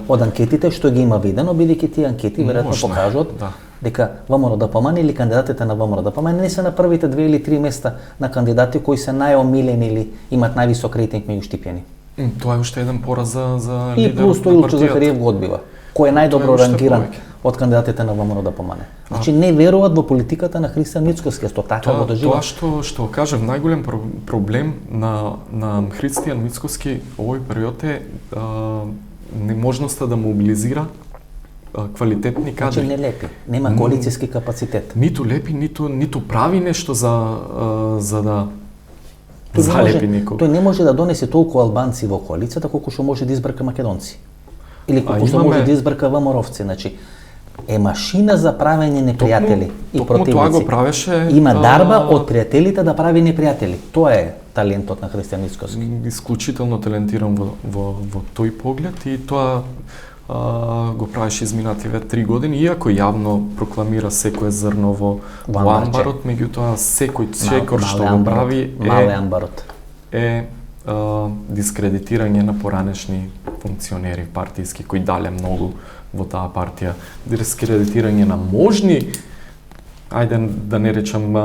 од анкетите што ги има видено, бидејќи тие анкети веројатно покажуваат дека ВМРО-ДПМН или кандидатите на ВМРО-ДПМН не се на првите 2 или 3 места на кандидати кои се најомилени или имаат највисок рейтинг меѓу штипјани. Тоа е уште еден пораз за лидерот на партијата. И плюс тој Илчо Захариев го одбива. Кој е најдобро рангиран од кандидатите на ВМРО-ДПМН. Значи не веруваат во политиката на Христијан Мицкоски, што така го доживува. Тоа што кажав, најголем проблем на Христијан Мицкоски овој период е неможноста да мобилизира квалитетни кадри. Значи не лепи, нема коалицијски капацитет. Ниту лепи, ниту прави нешто за да залепи никого. Тој не може да донесе толку албанци во коалицијата колку што може да избрка македонци. Или колку што може да избрка ВМРО-вци, значи е машина за правење непријатели и противници. Тоа го правеше. Има дарба од пријателите да прави непријатели. Тоа е талентот на Христијан Мицкоски. Исклучително талентиран во тој поглед и тоа го правеше изминативе 3 години, иако јавно прокламира секое зрно во амбарот, меѓутоа секој чекор што го прави мале амбарот е дискредитирање на поранешни функционери партиски кои дале многу во таа партија, дискредитирање на можни, ајде да не речам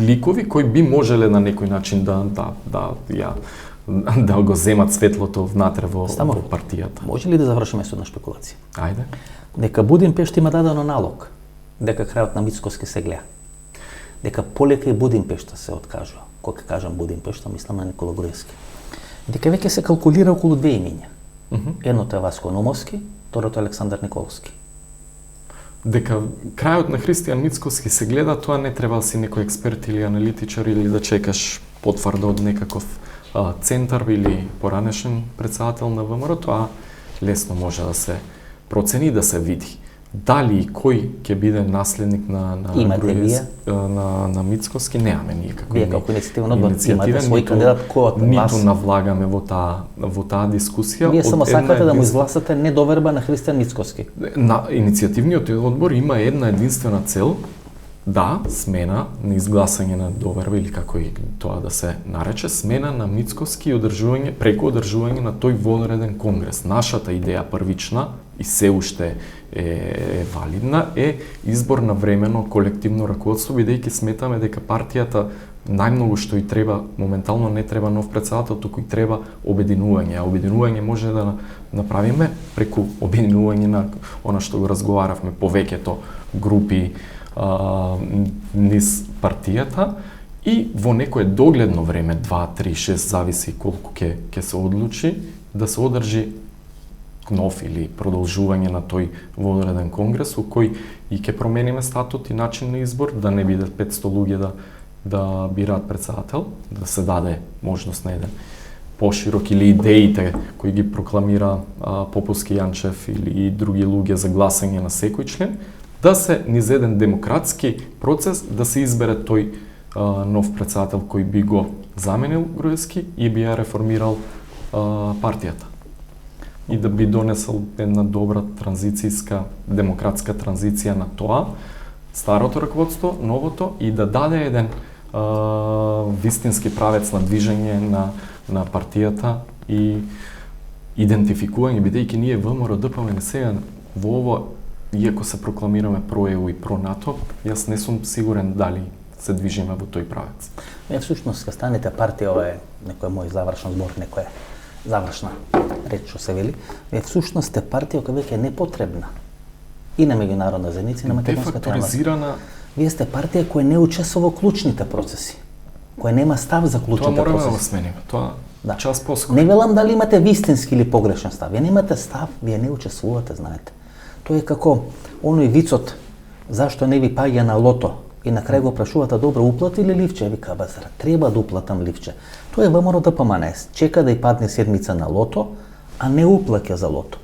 ликови кои би можеле на некој начин да го земат светлото внатре во партијата. Може ли да завршиме со една шпекулација? Ајде. Дека Будимпешта има дадено налог дека крајот на Мицкоски се гледа. Дека полека и Будимпешта се откажува. Кога кажам Будимпешта, мислам на Никола Груевски. Дека веќе се калкулира околу две имиња. Едното е Васко Нумовски, второто е Александар Николовски. Дека крајот на Христијан Мицкоски се гледа, тоа не треба да си некој експерт или аналитичар или да чекаш потврда од некаков центар или поранешен председател на ВМРО, тоа лесно може да се процени и да се види. Дали и кој ќе биде наследник на Мицкоски, немаме ние како иницијативен одбор, имате свој кандидат кој од вас. Ниту навлагаме во таа дискусија. Вие само сакате да му изгласате недоверба на Христијан Мицкоски. На иницијативниот одбор има една единствена цел, да, смена на изгласање на доверба или како и тоа да се нарече, смена на Мицкоски и преку одржување на тој вонреден конгрес. Нашата идеја првична и се уште е валидна е избор на временно колективно раководство, бидејќи сметаме дека партијата најмногу што и треба моментално не треба нов председател, туку и треба обединување. А обединување може да направиме преку обединување на она што го разговаравме, повеќето групи низ партијата и во некое догледно време, 2, 3, 6, зависи колку ќе се одлучи, да се одржи нов или продолжување на тој вонреден конгрес, во кој и ќе промениме статут и начин на избор, да не биде 500 луѓе да бираат председател, да се даде можност на еден поширок или идеите кои ги прокламира Поповски Јанчев или други луѓе за гласање на секој член, да се низ еден демократски процес да се избере тој нов председател кој би го заменил Груевски и би ја реформирал партијата. И да би донесел една добра транзицијска, демократска транзиција на тоа, старото раководство, новото, и да даде еден вистински правец на движење на партијата и идентификување, бидејќи ние ВМРО ДПМН сега во ово, иако се прокламираме про-ЕУ и про-НАТО, јас не сум сигурен дали се движиме во тој правец. Всушност, кога станете партија, ова е некој мој завршен збор, некоја завршна реч што се вели, всушност сте партија која веќе е непотребна и на меѓународна заедница и на македонската јавност. Вие сте партија која не учествува во клучните процеси, која нема став за клучните процеси. Тоа мораме да смениме, тоа час поскоро. Не велам дали имате вистински или погрешен став. Вие немате став, вие не учествувате, знаете. Тоа е како оној вицот зашто не ви паѓа на лото и на крај го прашувате добро уплати или ливче, вика базар, треба да уплатам ливче. Тоа е ВМРО ДПМН, чека да и падне седмица на лото, а не уплаќа за лото.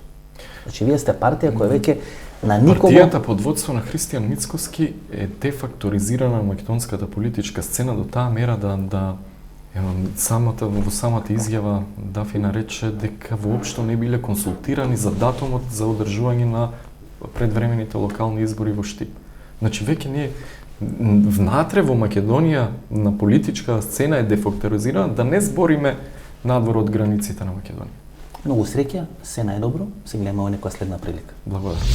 Значи вие сте партија која веќе на никого... Партијата под водство на Христијан Мицкоски е дефакторизирана на македонската политичка сцена до таа мера да во самата изјава Дафина рече дека воопшто не биле консултирани за датумот за одржување на предвремените локални избори во Штип. Значи веќе ние внатре во Македонија на политичка сцена е дефакторизирана, да не збориме надвор од границите на Македонија. Многу среќа, се најдобро, се гледаме во некоја следна прилика. Благодарам.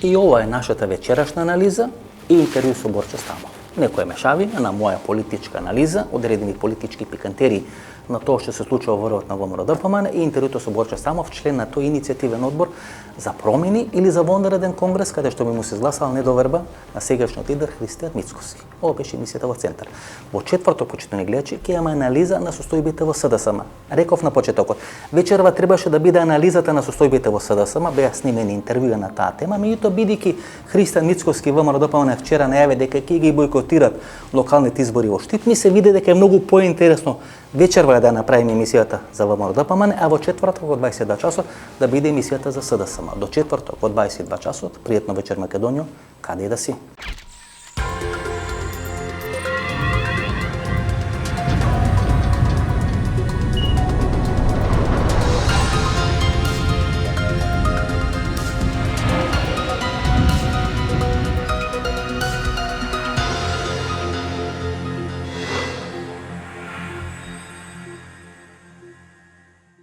И ова е нашата вечерашна анализа и интервју со Борчо Стамов. Некоја мешавина на моја политичка анализа, одредени политички пикантерии на тоа што се случува во врвот на ВМРО ДПМН и интервјуто со Борчо Стамов, член на тој иницијативен одбор за промени или за вонреден конгрес, каде што ми му се изгласала недоверба на сегашниот лидер Христијан Мицкоски. Ова беше емисијата во Центар. Во четврток, почитувани гледачи, ќе имаме анализа на состојбите во СДСМ. Реков на почетокот, вечерва требаше да биде анализата на состојбите во СДСМ, беа снимени интервјуа на таа тема, меѓутоа бидејќи Христијан Мицкоски и ВМРО ДПМН вчера најави дека ќе ги бойкотират локалните избори во Штип, ми се види дека е многу поинтересно вечерва да направиме емисијата за ВМРО ДПМН, а во четврток во 22 часот да биде емисијата за СДСМ. До четврток во 22 часот, пријатно вечер Македонија, каде и да си.